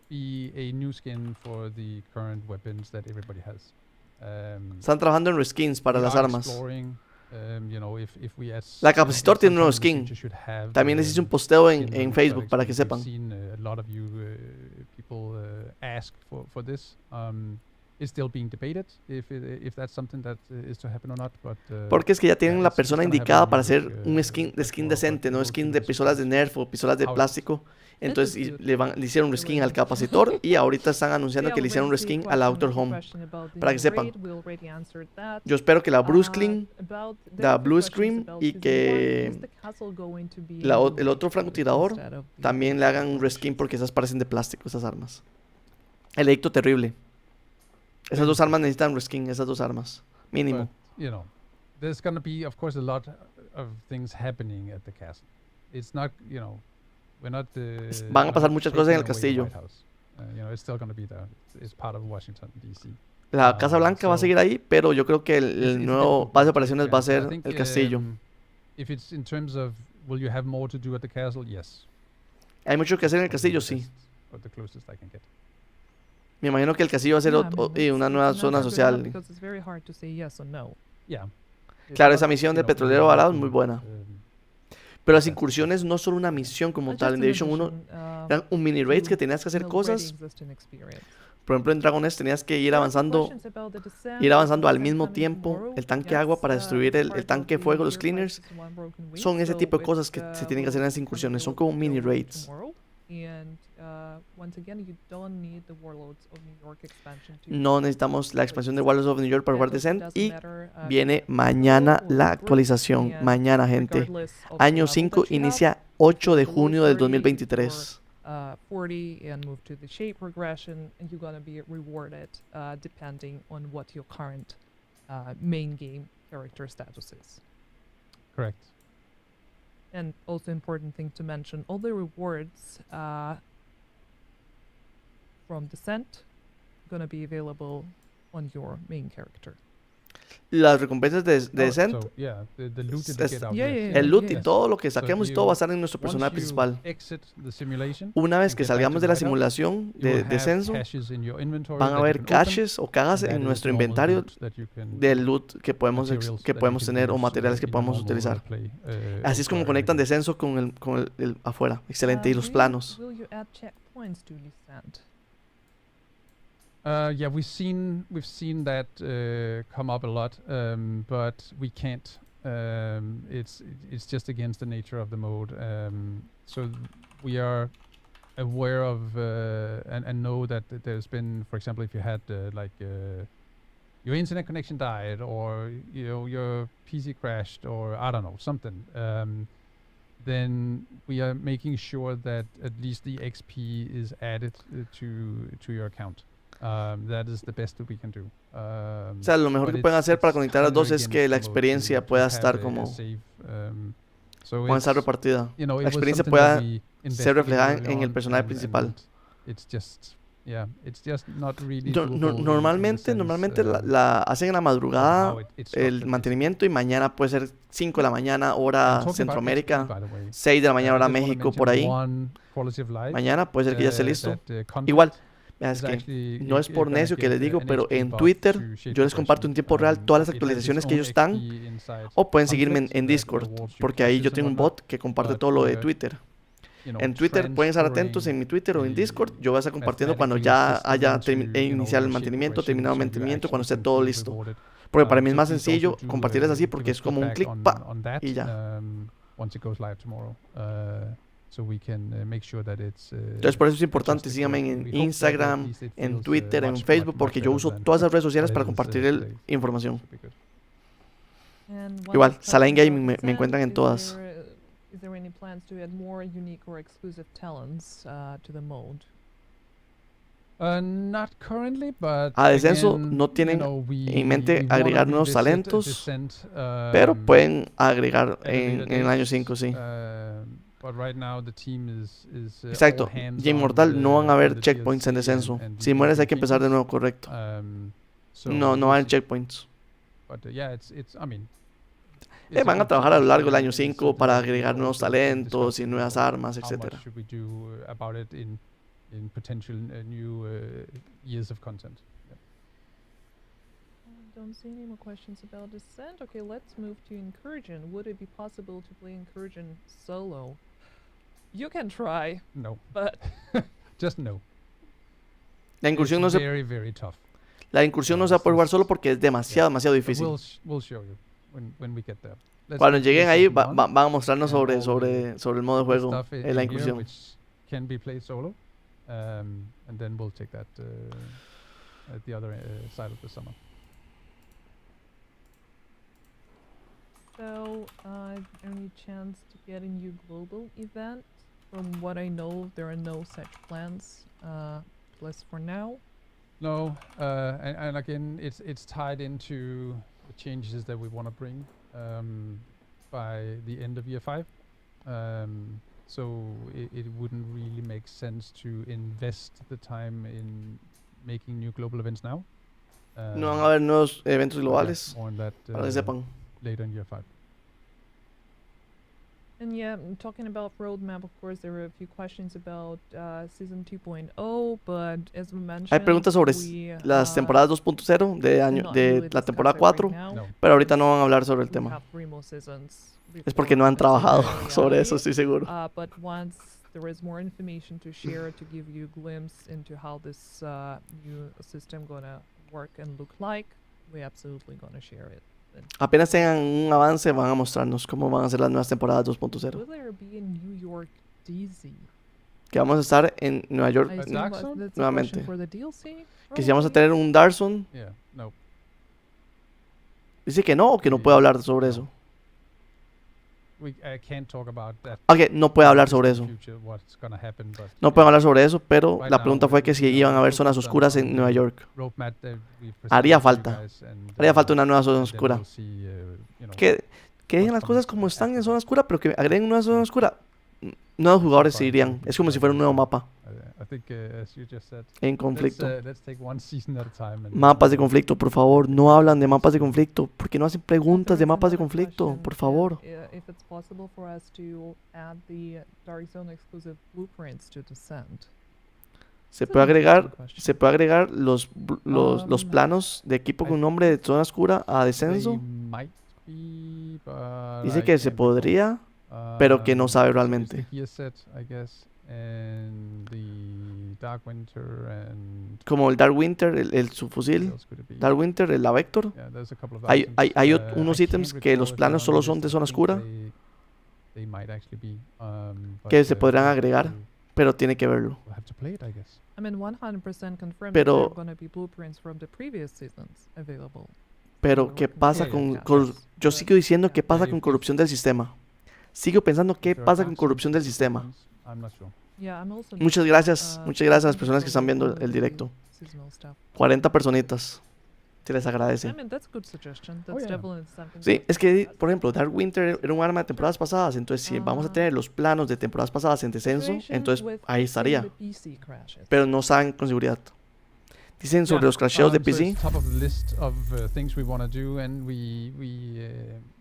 be a new skin for the current weapons that everybody has. Están trabajando en reskins para we las are armas. exploring, you know, if we as La Capacitor tiene un nuevo sometime in skin. the future should have, También les hice un posteo skin en of Facebook exotics para que because we've sepan. seen a lot of you people ask for this. It's still being debated if that's something that is to happen or not. But Porque es que ya tienen yeah, la it's persona gonna indicada happen para in hacer Europe, un skin but decente, no we'll skin keep de this pistolas de surprise. Nerf o pistolas de How it is. plástico. Entonces is good. le hicieron un skin al capacitor y ahorita están anunciando que le hicieron un skin a la Doctor Home. Para que sepan. Yo espero que la Brooklyn, la Blue Scream y que el otro francotirador también le hagan un reskin porque esas parecen de plástico, esas armas. El edicto terrible. Esas dos armas necesitan reskin, esas dos armas. Mínimo. But, you know, there's gonna be, of course, a lot of things happening at the castle. It's not, you know, we're not. Van a we're pasar not muchas cosas en el taking away the castillo. White House. You know, it's still gonna be there. It's part of Washington D.C. La Casa Blanca va a so seguir ahí, pero yo creo que It's el nuevo difficult base de to operaciones va a answer. I ser think, el castillo. If it's in terms of will you have more to do at the castle? Yes. Hay mucho que hacer en el Probably castillo, the sí. best, or the closest I can get. Me imagino que el castillo va a ser una nueva zona social. Because it's very hard to say yes or no. Yeah. It's Claro, not, esa misión you de know, we petrolero want varado es to, muy buena. Pero las incursiones no son una misión como tal. En Division 1 eran un mini raids que tenías que hacer cosas. Por ejemplo, en Dragoness tenías que ir avanzando al mismo tiempo el tanque agua para destruir el tanque fuego, los cleaners. Son ese tipo de cosas que se tienen que hacer en las incursiones. Son como mini raids. No necesitamos la expansión de Warlords of New York para jugar Descent. Y viene mañana la actualización. Mañana, gente. Año 5 inicia 8 de junio del 2023. 40 and move to the shape regression, and you're gonna be rewarded depending on what your current main game character status is. Correct. And also important thing to mention, all the rewards from Descent gonna be available on your main character. Las recompensas de Descent, So, yeah, the loot that you es- get out Yeah, there. yeah, yeah. el loot y Yes. todo lo que So saquemos y you- todo va a estar en nuestro Once personaje you principal. exit the simulation, Una vez and que get back salgamos to de la the hideout, simulación you will de have descenso, caches in your inventory van a that you haber can open, caches o cajas and that en is nuestro normal inventario loot that you can- del loot que podemos, materials que that you podemos can tener o use, materiales que in a podemos normal utilizar. roleplay, Así es como or conectan RPG. descenso con el afuera. Excelente. Y los planos. Will you add checkpoints to Descent? Yeah, we've seen that come up a lot, but we can't. It's just against the nature of the mode. So we are aware of and know that there's been, for example, if you had your internet connection died, or your PC crashed, or I don't know, something. Then we are making sure that at least the XP is added to your account. That is the best that we can do. O sea, lo mejor que pueden hacer para conectar a dos es que la experiencia pueda estar como pueda estar repartida. La experiencia pueda ser reflejada en el personaje principal. Normalmente la hacen en la madrugada el mantenimiento, y mañana puede ser 5 de la mañana hora Centroamérica, 6 de la mañana hora México, por ahí. Mañana puede ser que ya esté listo. Igual, es que no es por necio que les digo, pero en Twitter yo les comparto en tiempo real todas las actualizaciones que ellos están, o pueden seguirme en Discord, porque ahí yo tengo un bot que comparte todo lo de Twitter. En Twitter pueden estar atentos en mi Twitter o en Discord. Yo voy a estar compartiendo cuando ya haya iniciado el mantenimiento, terminado el mantenimiento, cuando esté todo listo. Porque para mí es más sencillo compartirles así, porque es como un clic, pa, y ya. Entonces por eso es importante, síganme en Instagram, en Twitter, en Facebook, porque yo uso todas esas redes sociales para compartir información. Igual, Zaladin Gaming me encuentran en todas. Is there any plans to add more unique or exclusive talents to the mode? Not currently, but A descenso again, no tienen we en mente wanna agregar nuevos revisit talentos, Descent, pero pueden agregar at a en later el date. año 5, sí. But right now the team is Exacto. all hands Y en on Mortal no van a the haber checkpoints en DLC descenso. and Si mueres hay que empezar de features. nuevo, correcto. So No we'll van a haber see. checkpoints. But yeah, I mean, it's Van a good trabajar a lo largo del año it's 5 something para that we agregar also nuevos discuss talentos y in nuevas how armas, much etcétera. should we do about it in potential new years of content. Yeah. Don't see any more questions about Descent. Okay, let's move to Incursion. Would it be possible to play Incursion solo? You can try, No, but just no. La incursión no It's se, very, very tough. la incursión no se va a poder jugar solo porque es demasiado difícil. We'll show you when we get there. Let's Cuando get lleguen this ahí session van a mostrarnos and all sobre el modo de juego stuff en la in here incursión. which can be played solo, and then we'll take that at the other side of the summer. so any chance to get a new global event? From what I know, there are no such plans, at least for now. No, and again, it's tied into the changes that we want to bring by the end of year 5. So it wouldn't really make sense to invest the time in making new global events now. No van a haber nuevos eventos but yeah, globales, more on that, para que sepan. later in year 5. And yeah, talking about roadmap, of course, there were a few questions about season 2.0, but as we mentioned, Hay preguntas sobre we, las temporadas 2.0 de la temporada 4, No. pero ahorita no van a hablar sobre el tema. Es porque no han trabajado sobre eso, estoy seguro. But once there is more information to share to give you a glimpse into how this new system gonna work and look like, we absolutely gonna share it. Apenas tengan un avance van a mostrarnos cómo van a ser las nuevas temporadas 2.0. Will there be a New York DZ? Que vamos a estar en Nueva York, I assume Dark Zone? that's a Nuevamente. question for the DLC, que si vamos a probably. tener un Dark Zone. Yeah, no. Dice que no, o que no puede hablar sobre eso. I can't talk about that. Ok, no puede hablar sobre eso. Future, what's gonna happen, but No pueden hablar sobre eso, pero right la now pregunta fue que si iban a haber zonas oscuras en Nueva York. roadmap that we've Haría presented to you falta. guys and, Haría falta una nueva zona then oscura. we'll see, you know, Que dejen las cosas como están en zona oscura, pero que agreguen una zona oscura. Nuevos jugadores se irían. Es como si fuera un nuevo mapa I think, as you just said, en conflicto. let's take one season at a time. And Mapas de conflicto, por favor, no hablan de mapas de conflicto. ¿Por qué no hacen preguntas de mapas de conflicto? Por favor. If it's possible for us to add the Dark Zone exclusive blueprints to Descent. Se puede agregar los planos de equipo con nombre de zona oscura a descenso. Might be, but Dice I que se can't podría, pero que no sabe there's realmente. the gear set, I guess, and the Dark Winter and Como el Dark Winter, el what subfusil. else could it be? Dark Winter, la Vector. Yeah, there's a couple of Hay items. unos I ítems can't que los recall if planos they're on solo the son list. de I zona think oscura, they might actually be, que se but, podrán we'll agregar, have to- pero tiene que verlo. we'll have to play it, I guess. I mean, 100% confirmed Pero- that there are going to be blueprints from the previous seasons available. Pero, ¿qué pasa Yeah, con yeah, yo sigo diciendo qué pasa Yeah, con if- corrupción del sistema? Sigo pensando qué If there pasa are con some corrupción del specific sistema. ones, I'm not sure. Yeah, I'm also Muchas gracias a las personas que están viendo el directo. 40 personitas. Se les agradece. I mean, that's a good suggestion. That's yeah. definitely something. Sí, that- es que, por ejemplo, Dark Winter era un arma de temporadas pasadas, entonces si vamos a tener los planos de temporadas pasadas en descenso, Situation entonces with ahí fixing estaría. the PC crashes. Pero no saben con seguridad. Dicen sobre Yeah, los crasheos de so PC. it's top of the list of things we want to do, and we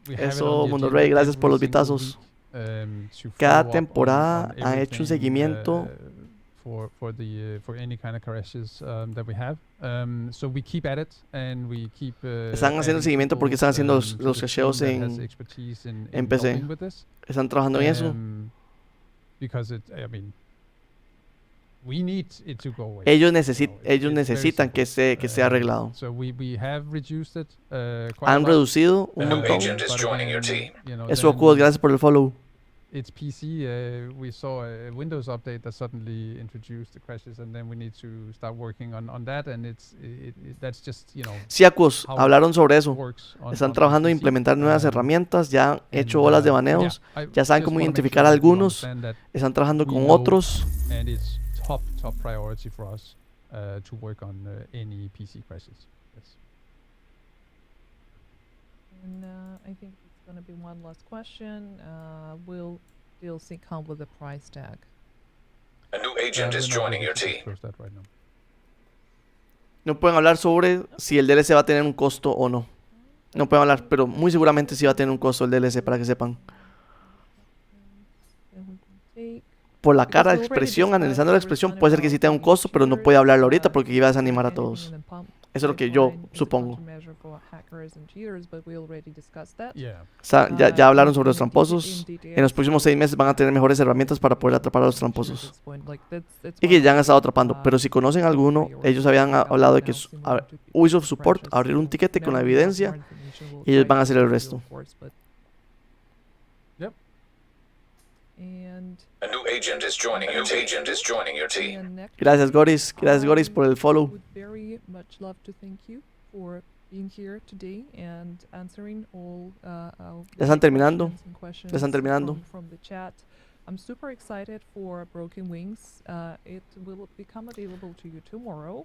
have it Eso, on the Mundo agenda Rey, gracias por every los single vitazos. week, to Cada follow up temporada on han hecho un everything, seguimiento for any kind of crashes that we have. So we keep at it, and we keep. Están haciendo adding seguimiento porque están haciendo people, los to the crasheos team that has en expertise en PC. helping with this. Están trabajando en eso. Because I mean, we need it to go away. Ellos It's very necesitan que simple. esté arreglado. So we have reduced it quite a Han lot, reducido un A new montón. agent is but joining your again, team. you know, Eso, then Okudos, gracias por el follow. it's PC. We saw a Windows update that suddenly introduced the crashes, and then we need to start working on that. And that's just, you know, Sí, Akuos, how hablaron sobre eso. works on Están on trabajando en PC. implementar nuevas herramientas, ya han hecho olas de baneos, ya saben cómo identificar a algunos, están trabajando con otros. And it's top priority for us to work on any PC crashes. Yes. And I think it's going to be one last question. Will DLC come with a price tag? A new agent is We're not joining ready your to team. disclose that right now. No pueden hablar sobre si el DLC va a tener un costo o no. No pueden hablar, pero muy seguramente sí va a tener un costo el DLC, para que sepan. Then we can take- Por la Because cara, we already expresión, discussed analizando la the expresión, return puede ser que sí about tenga un the costo, pero no cheaters, puede hablarlo ahorita porque iba a desanimar a anything todos. in the pump Eso es lo que yo pipeline is a supongo. countermeasure for hackers and cheaters, but we already discussed that. Yeah. Ya hablaron sobre los In tramposos. detail, En los próximos 6 meses van a tener mejores herramientas para poder atrapar a los at tramposos. this point, like, that's Y que one ya han of estado the, atrapando. Pero si conocen alguno, ellos habían hablado de que Ubisoft Support abrir un tiquete con la evidencia y ellos van a hacer el resto. Yep. And A new agent is joining your team. Agent is joining your team. Gracias, Goris. Gracias, Goris, por el follow. would very much love to thank you for being here today and answering all our Ya están terminando. questions and questions Ya están terminando. from the chat. I'm super excited for Broken Wings. It will become available to you tomorrow.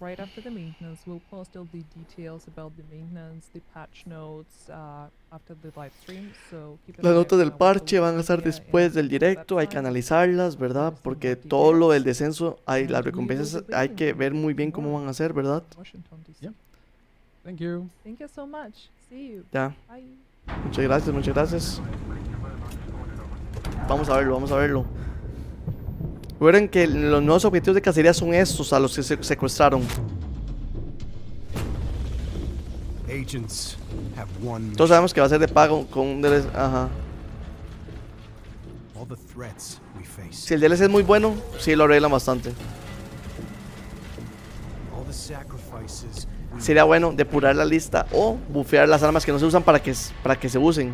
Right after the maintenance, we'll post all the details about the maintenance, the patch notes after the live stream. So keep an Las eye notas del out on parche van a social estar media después and del on the directo, hay que website. analizarlas, ¿verdad? Porque todo lo del descenso, hay las recompensas, hay que ver muy bien cómo van a ser, ¿verdad? Washington, D.C. Yep. Thank you. Thank you so much. See you. Ya, Bye. muchas gracias, muchas gracias. Vamos a verlo, vamos a verlo. Recuerden que los nuevos objetivos de cacería son estos a los que se secuestraron. Agents have one Todos sabemos que va a ser de pago con un DLC. Ajá. all the threats we face, Si el DLC es muy bueno, sí lo arreglan bastante. all the sacrifices we Sería bueno depurar la lista o bufear las armas que no se usan para que se usen.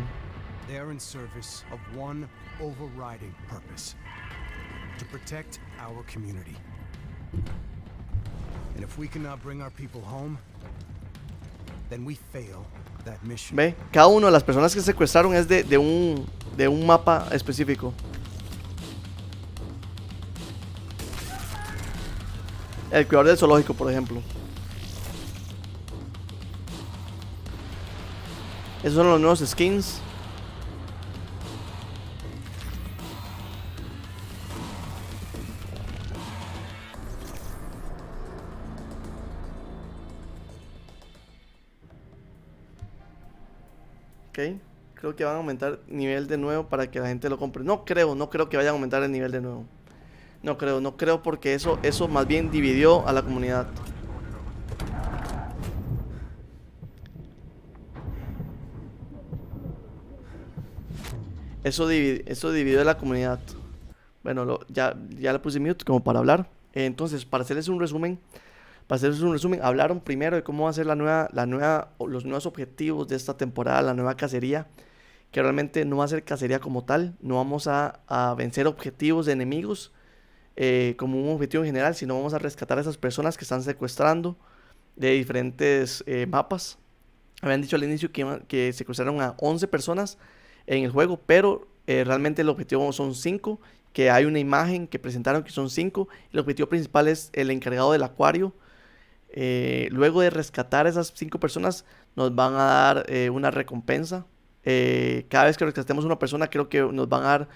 they are in service of one overriding purpose: to protect our community. And if we cannot bring our people home, then we fail that mission. Ve, cada una de las personas que secuestraron es de un mapa específico. El cuidador del zoológico, por ejemplo. Esos son los nuevos skins. Ok, creo que van a aumentar nivel de nuevo para que la gente lo compre. No creo que vayan a aumentar el nivel de nuevo. No creo porque eso más bien dividió a la comunidad. Eso dividió a la comunidad. Bueno, ya le puse mute como para hablar. Entonces, para hacerles un resumen, hablaron primero de cómo va a ser los nuevos objetivos de esta temporada, la nueva cacería, que realmente no va a ser cacería como tal, no vamos a vencer objetivos de enemigos como un objetivo en general, sino vamos a rescatar a esas personas que están secuestrando de diferentes mapas. Habían dicho al inicio que secuestraron a 11 personas en el juego, pero realmente el objetivo son 5, que hay una imagen que presentaron que son 5. El objetivo principal es el encargado del acuario. Luego de rescatar a esas 5 personas, nos van a dar una recompensa. Cada vez que rescatemos a una persona, creo que nos van a dar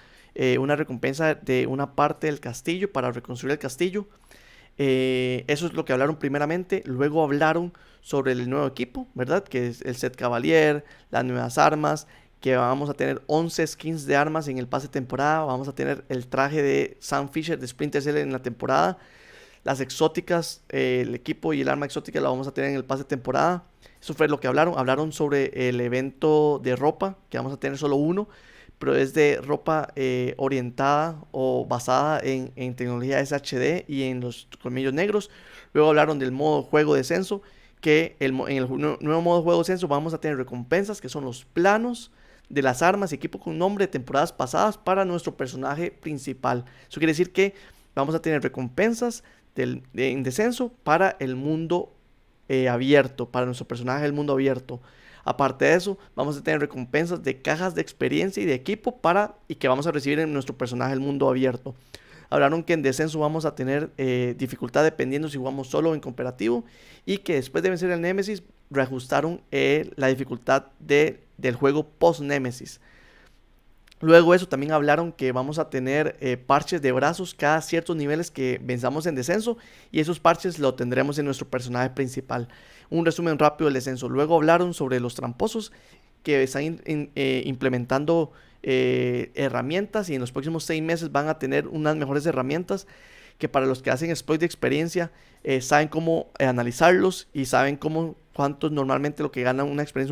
una recompensa de una parte del castillo para reconstruir el castillo. Eso es lo que hablaron primeramente. Luego hablaron sobre el nuevo equipo, ¿verdad? Que es el set Cavalier, las nuevas armas, que vamos a tener 11 skins de armas en el pase de temporada. Vamos a tener el traje de Sam Fisher de Splinter Cell en la temporada. Las exóticas, el equipo y el arma exótica la vamos a tener en el pase de temporada. Eso fue lo que hablaron. Hablaron sobre el evento de ropa, que vamos a tener solo uno, pero es de ropa orientada o basada en tecnología SHD y en los colmillos negros. Luego hablaron del modo juego de censo, que en el nuevo modo juego de censo vamos a tener recompensas, que son los planos de las armas y equipo con nombre de temporadas pasadas para nuestro personaje principal. Eso quiere decir que vamos a tener recompensas en descenso para el mundo abierto, para nuestro personaje del mundo abierto. Aparte de eso, vamos a tener recompensas de cajas de experiencia y de equipo y que vamos a recibir en nuestro personaje del mundo abierto. Hablaron que en descenso vamos a tener dificultad dependiendo si jugamos solo o en cooperativo, y que después de vencer el Nemesis reajustaron la dificultad del juego post Nemesis. Luego de eso también hablaron que vamos a tener parches de brazos cada ciertos niveles que venzamos en descenso, y esos parches lo tendremos en nuestro personaje principal. Un resumen rápido del descenso. Luego hablaron sobre los tramposos, que están implementando herramientas, y en los próximos 6 meses van a tener unas mejores herramientas que para los que hacen exploit de experiencia saben cómo analizarlos y saben cuánto es normalmente lo que gana una experiencia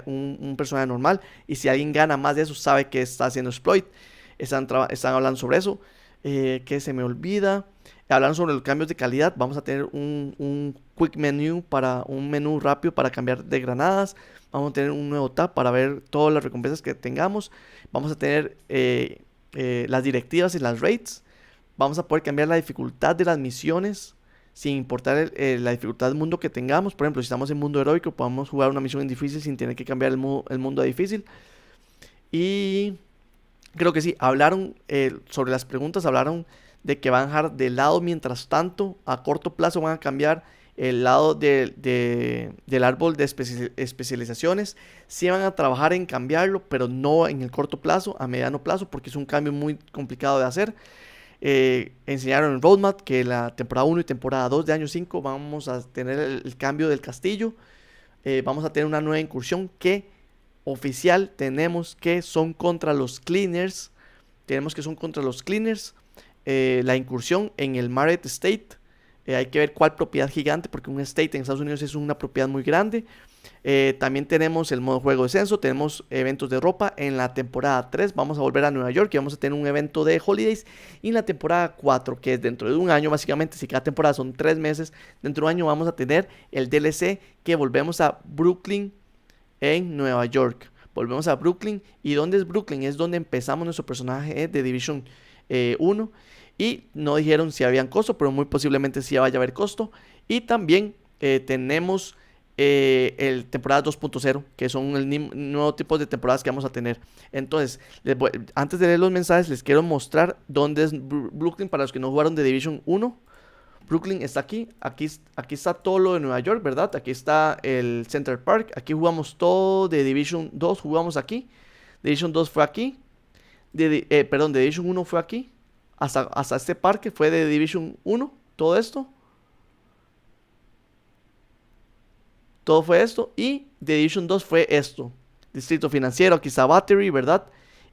un personaje normal, y si alguien gana más de eso sabe que está haciendo exploit. Están hablando sobre eso. Que se me olvida. Hablaron sobre los cambios de calidad. Vamos a tener un quick menu, un menú rápido para cambiar de granadas. Vamos a tener un nuevo tab para ver todas las recompensas que tengamos. Vamos a tener las directivas y las raids. Vamos a poder cambiar la dificultad de las misiones sin importar la dificultad del mundo que tengamos. Por ejemplo, si estamos en mundo heroico, podemos jugar una misión en difícil sin tener que cambiar el mundo a difícil. Y creo que sí, hablaron sobre las preguntas, hablaron de que van a dejar de lado mientras tanto, a corto plazo van a cambiar el lado del árbol de especializaciones. Sí van a trabajar en cambiarlo, pero no en el corto plazo, a mediano plazo, porque es un cambio muy complicado de hacer. Enseñaron en roadmap que la temporada 1 y temporada 2 de año 5 vamos a tener el cambio del castillo. Vamos a tener una nueva incursión que oficial tenemos que son contra los cleaners. La incursión en el Marriott State. Hay que ver cuál propiedad gigante, porque un estate en Estados Unidos es una propiedad muy grande. También tenemos el modo juego de censo, tenemos eventos de ropa. En la temporada 3 vamos a volver a Nueva York y vamos a tener un evento de holidays. Y en la temporada 4, que es dentro de un año, básicamente, si cada temporada son 3 meses, dentro de un año vamos a tener el DLC que volvemos a Brooklyn en Nueva York. Volvemos a Brooklyn. ¿Y dónde es Brooklyn? Es donde empezamos nuestro personaje de Division 1. Y no dijeron si habían costo, pero muy posiblemente sí vaya a haber costo. Y también tenemos el temporada 2.0, que son el nuevo tipo de temporadas que vamos a tener. Entonces, antes de leer los mensajes, les quiero mostrar dónde es Brooklyn para los que no jugaron de Division 1. Brooklyn está aquí está todo lo de Nueva York, ¿verdad? Aquí está el Central Park, aquí jugamos todo de Division 2, jugamos aquí. Division 2 fue aquí, perdón, de Division 1 fue aquí, hasta este parque fue de Division 1, todo esto. Todo fue esto, y de Division 2 fue esto. Distrito financiero, aquí está Battery, ¿verdad?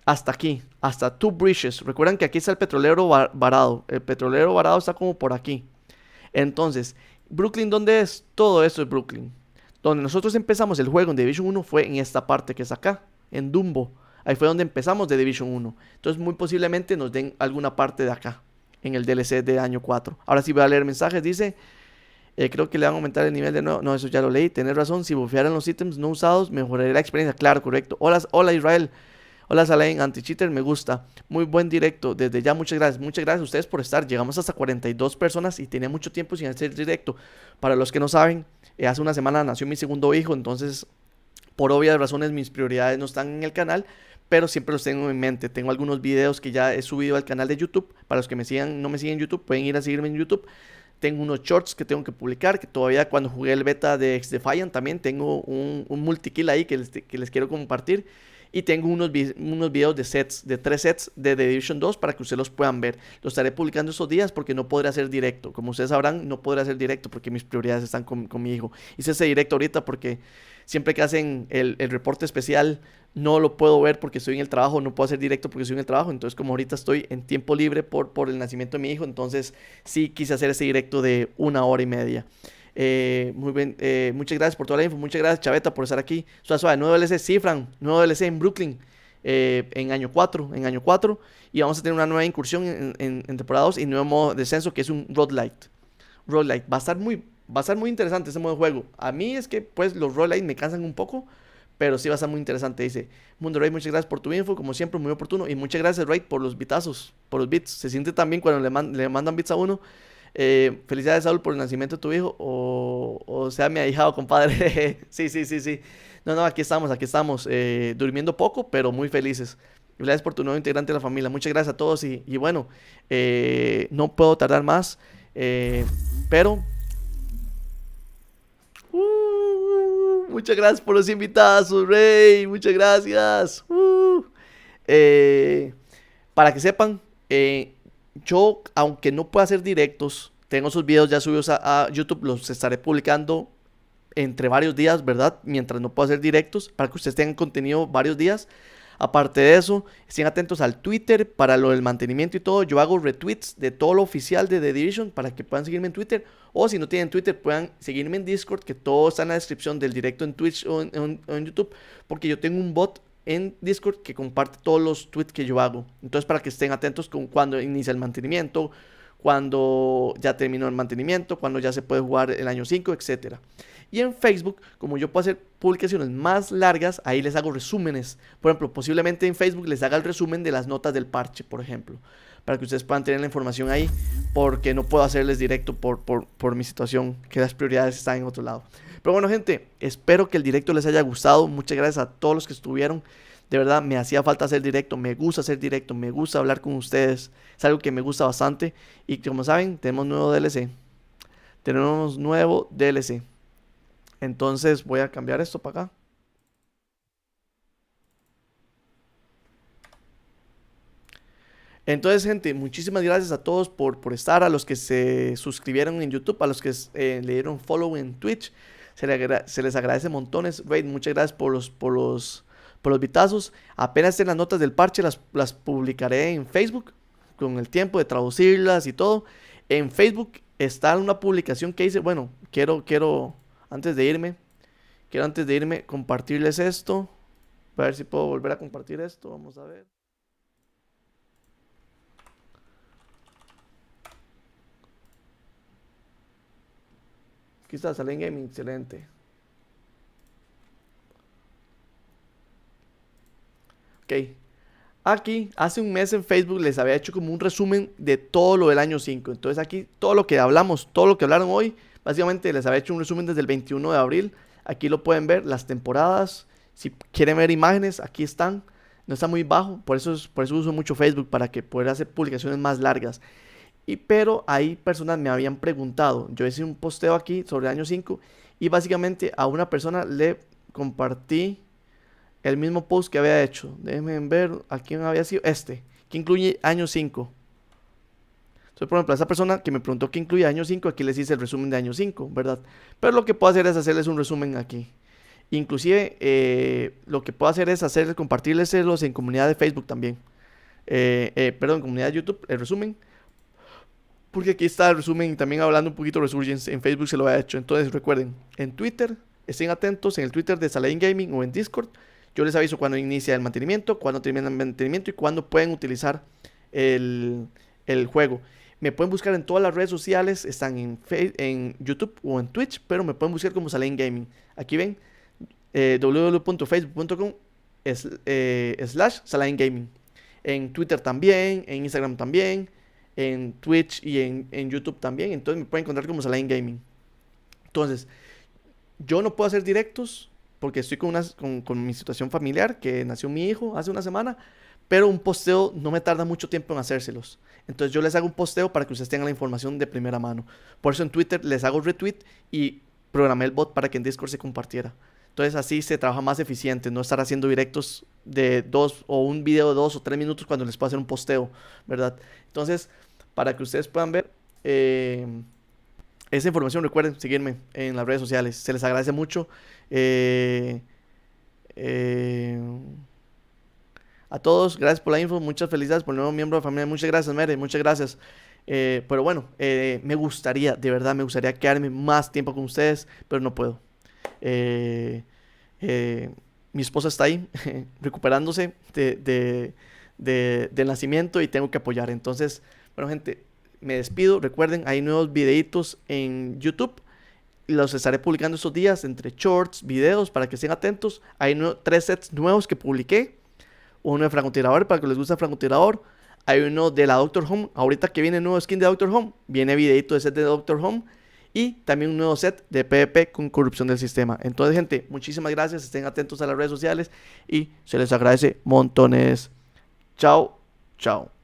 Hasta aquí, hasta Two Bridges. Recuerdan que aquí está el petrolero varado. El petrolero varado está como por aquí. Entonces, Brooklyn, ¿dónde es? Todo esto es Brooklyn. Donde nosotros empezamos el juego en Division 1 fue en esta parte que es acá, en Dumbo. Ahí fue donde empezamos de Division 1. Entonces, muy posiblemente nos den alguna parte de acá, en el DLC de año 4. Ahora sí voy a leer mensajes, dice... creo que le van a aumentar el nivel de nuevo. No, eso ya lo leí. Tenés razón. Si bufearan los ítems no usados, mejoraría la experiencia. Claro, correcto. Hola Israel. Hola Zaladin. Anti-cheater, me gusta. Muy buen directo. Desde ya, muchas gracias. Muchas gracias a ustedes por estar. Llegamos hasta 42 personas y tenía mucho tiempo sin hacer directo. Para los que no saben, hace una semana nació mi segundo hijo. Entonces, por obvias razones, mis prioridades no están en el canal. Pero siempre los tengo en mente. Tengo algunos videos que ya he subido al canal de YouTube. Para los que no me siguen en YouTube, pueden ir a seguirme en YouTube. Tengo unos shorts que tengo que publicar, que todavía cuando jugué el beta de X-Defiant también tengo un multikill ahí que les quiero compartir. Y tengo unos videos de sets, de 3 sets de The Division 2 para que ustedes los puedan ver. Los estaré publicando estos días porque no podré hacer directo. Como ustedes sabrán, no podré hacer directo porque mis prioridades están con mi hijo. Hice ese directo ahorita porque siempre que hacen el reporte especial no lo puedo ver porque estoy en el trabajo. No puedo hacer directo porque estoy en el trabajo. Entonces, como ahorita estoy en tiempo libre por el nacimiento de mi hijo, entonces sí quise hacer ese directo de 1 hora y media. Muy bien, muchas gracias por toda la info. Muchas gracias, Chaveta, por estar aquí. Suave, nuevo DLC, sí, Fran, nuevo DLC en Brooklyn, en año 4. Y vamos a tener una nueva incursión en temporada 2 y nuevo modo de descenso que es un Road Light. Va a estar muy interesante ese modo de juego. A mí es que pues los Road Light me cansan un poco, pero sí va a estar muy interesante. Dice Mundo Raid, muchas gracias por tu info, como siempre, muy oportuno. Y muchas gracias, Raid, por los bitazos, por los bits. Se siente también cuando le mandan bits a uno. Felicidades, Saúl, por el nacimiento de tu hijo. O sea, mi ahijado, compadre. Sí. No, aquí estamos. Durmiendo poco, pero muy felices. Gracias por tu nuevo integrante de la familia. Muchas gracias a todos. Y bueno, no puedo tardar más. Pero... muchas gracias por los invitados, Rey. Muchas gracias. Para que sepan, yo, aunque no pueda hacer directos, tengo esos videos ya subidos a YouTube. Los estaré publicando entre varios días, ¿verdad? Mientras no puedo hacer directos, para que ustedes tengan contenido varios días. Aparte de eso, estén atentos al Twitter para lo del mantenimiento y todo. Yo hago retweets de todo lo oficial de The Division para que puedan seguirme en Twitter. O si no tienen Twitter, puedan seguirme en Discord, que todo está en la descripción del directo en Twitch o en YouTube. Porque yo tengo un bot en Discord que comparte todos los tweets que yo hago. Entonces, para que estén atentos con cuando inicia el mantenimiento, cuando ya terminó el mantenimiento, cuando ya se puede jugar el año 5, etcétera. Y en Facebook, como yo puedo hacer publicaciones más largas, ahí les hago resúmenes. Por ejemplo, posiblemente en Facebook les haga el resumen de las notas del parche, por ejemplo, para que ustedes puedan tener la información ahí, porque no puedo hacerles directo por mi situación, que las prioridades están en otro lado. Pero bueno, gente, espero que el directo les haya gustado. Muchas gracias a todos los que estuvieron. De verdad, me hacía falta hacer directo, me gusta hacer directo, me gusta hablar con ustedes. Es algo que me gusta bastante. Y como saben, tenemos nuevo DLC. Entonces voy a cambiar esto para acá. Entonces, gente, muchísimas gracias a todos por estar, a los que se suscribieron en YouTube, a los que le dieron follow en Twitch. Se les agradece montones. Raid, muchas gracias por los bitazos. Apenas estén las notas del parche, las publicaré en Facebook con el tiempo de traducirlas y todo. En Facebook está una publicación que hice. Bueno, quiero antes de irme compartirles esto. A ver si puedo volver a compartir esto. Vamos a ver. Aquí está, Zaladin Gaming, excelente. Ok. Aquí, hace un mes en Facebook les había hecho como un resumen de todo lo del año 5. Entonces aquí, todo lo que hablamos, todo lo que hablaron hoy, básicamente les había hecho un resumen desde el 21 de abril Aquí lo pueden ver, las temporadas. Si quieren ver imágenes, aquí están. No está muy bajo, por eso uso mucho Facebook, para que pueda hacer publicaciones más largas. Pero ahí personas me habían preguntado, yo hice un posteo aquí sobre año 5 y básicamente a una persona le compartí el mismo post que había hecho. Déjenme ver a quién había sido que incluye año 5. Entonces, por ejemplo, a esa persona que me preguntó qué incluye año 5, aquí les hice el resumen de año 5, ¿verdad? Pero lo que puedo hacer es hacerles un resumen aquí. Inclusive, lo que puedo hacer es compartirles en comunidad de Facebook también. Perdón, comunidad de YouTube, el resumen. Porque aquí está el resumen, también hablando un poquito de Resurgence. En Facebook se lo había hecho. Entonces recuerden, en Twitter, estén atentos en el Twitter de Zaladin Gaming o en Discord. Yo les aviso cuando inicia el mantenimiento, cuando termina el mantenimiento y cuando pueden utilizar el juego. Me pueden buscar en todas las redes sociales, están en YouTube o en Twitch, pero me pueden buscar como Zaladin Gaming. Aquí ven, www.facebook.com/Zaladin Gaming. En Twitter también, en Instagram también, en Twitch y en YouTube también. Entonces me pueden encontrar como Zaladin Gaming. Entonces, yo no puedo hacer directos porque estoy con mi situación familiar, que nació mi hijo hace una semana, pero un posteo no me tarda mucho tiempo en hacérselos. Entonces yo les hago un posteo para que ustedes tengan la información de primera mano. Por eso en Twitter les hago retweet y programé el bot para que en Discord se compartiera. Entonces así se trabaja más eficiente, no estar haciendo directos de 2 o un video de 2 o 3 minutos cuando les puedo hacer un posteo, ¿verdad? Entonces, para que ustedes puedan ver esa información, recuerden seguirme en las redes sociales. Se les agradece mucho. A todos, gracias por la info, muchas felicidades por el nuevo miembro de familia. Muchas gracias, Mere, muchas gracias. Pero bueno, me gustaría, de verdad, me gustaría quedarme más tiempo con ustedes, pero no puedo. Mi esposa está ahí recuperándose del nacimiento y tengo que apoyar. Entonces, bueno, gente, me despido. Recuerden, hay nuevos videitos en YouTube. Los estaré publicando estos días entre shorts, videos, para que estén atentos. Hay 3 sets nuevos que publiqué. Uno de francotirador, para que les guste el francotirador. Hay uno de la Doctor Home. Ahorita que viene el nuevo skin de Doctor Home, viene videito de set de Doctor Home. Y también un nuevo set de PvP con corrupción del sistema. Entonces, gente, muchísimas gracias. Estén atentos a las redes sociales y se les agradece montones. Chao, chao.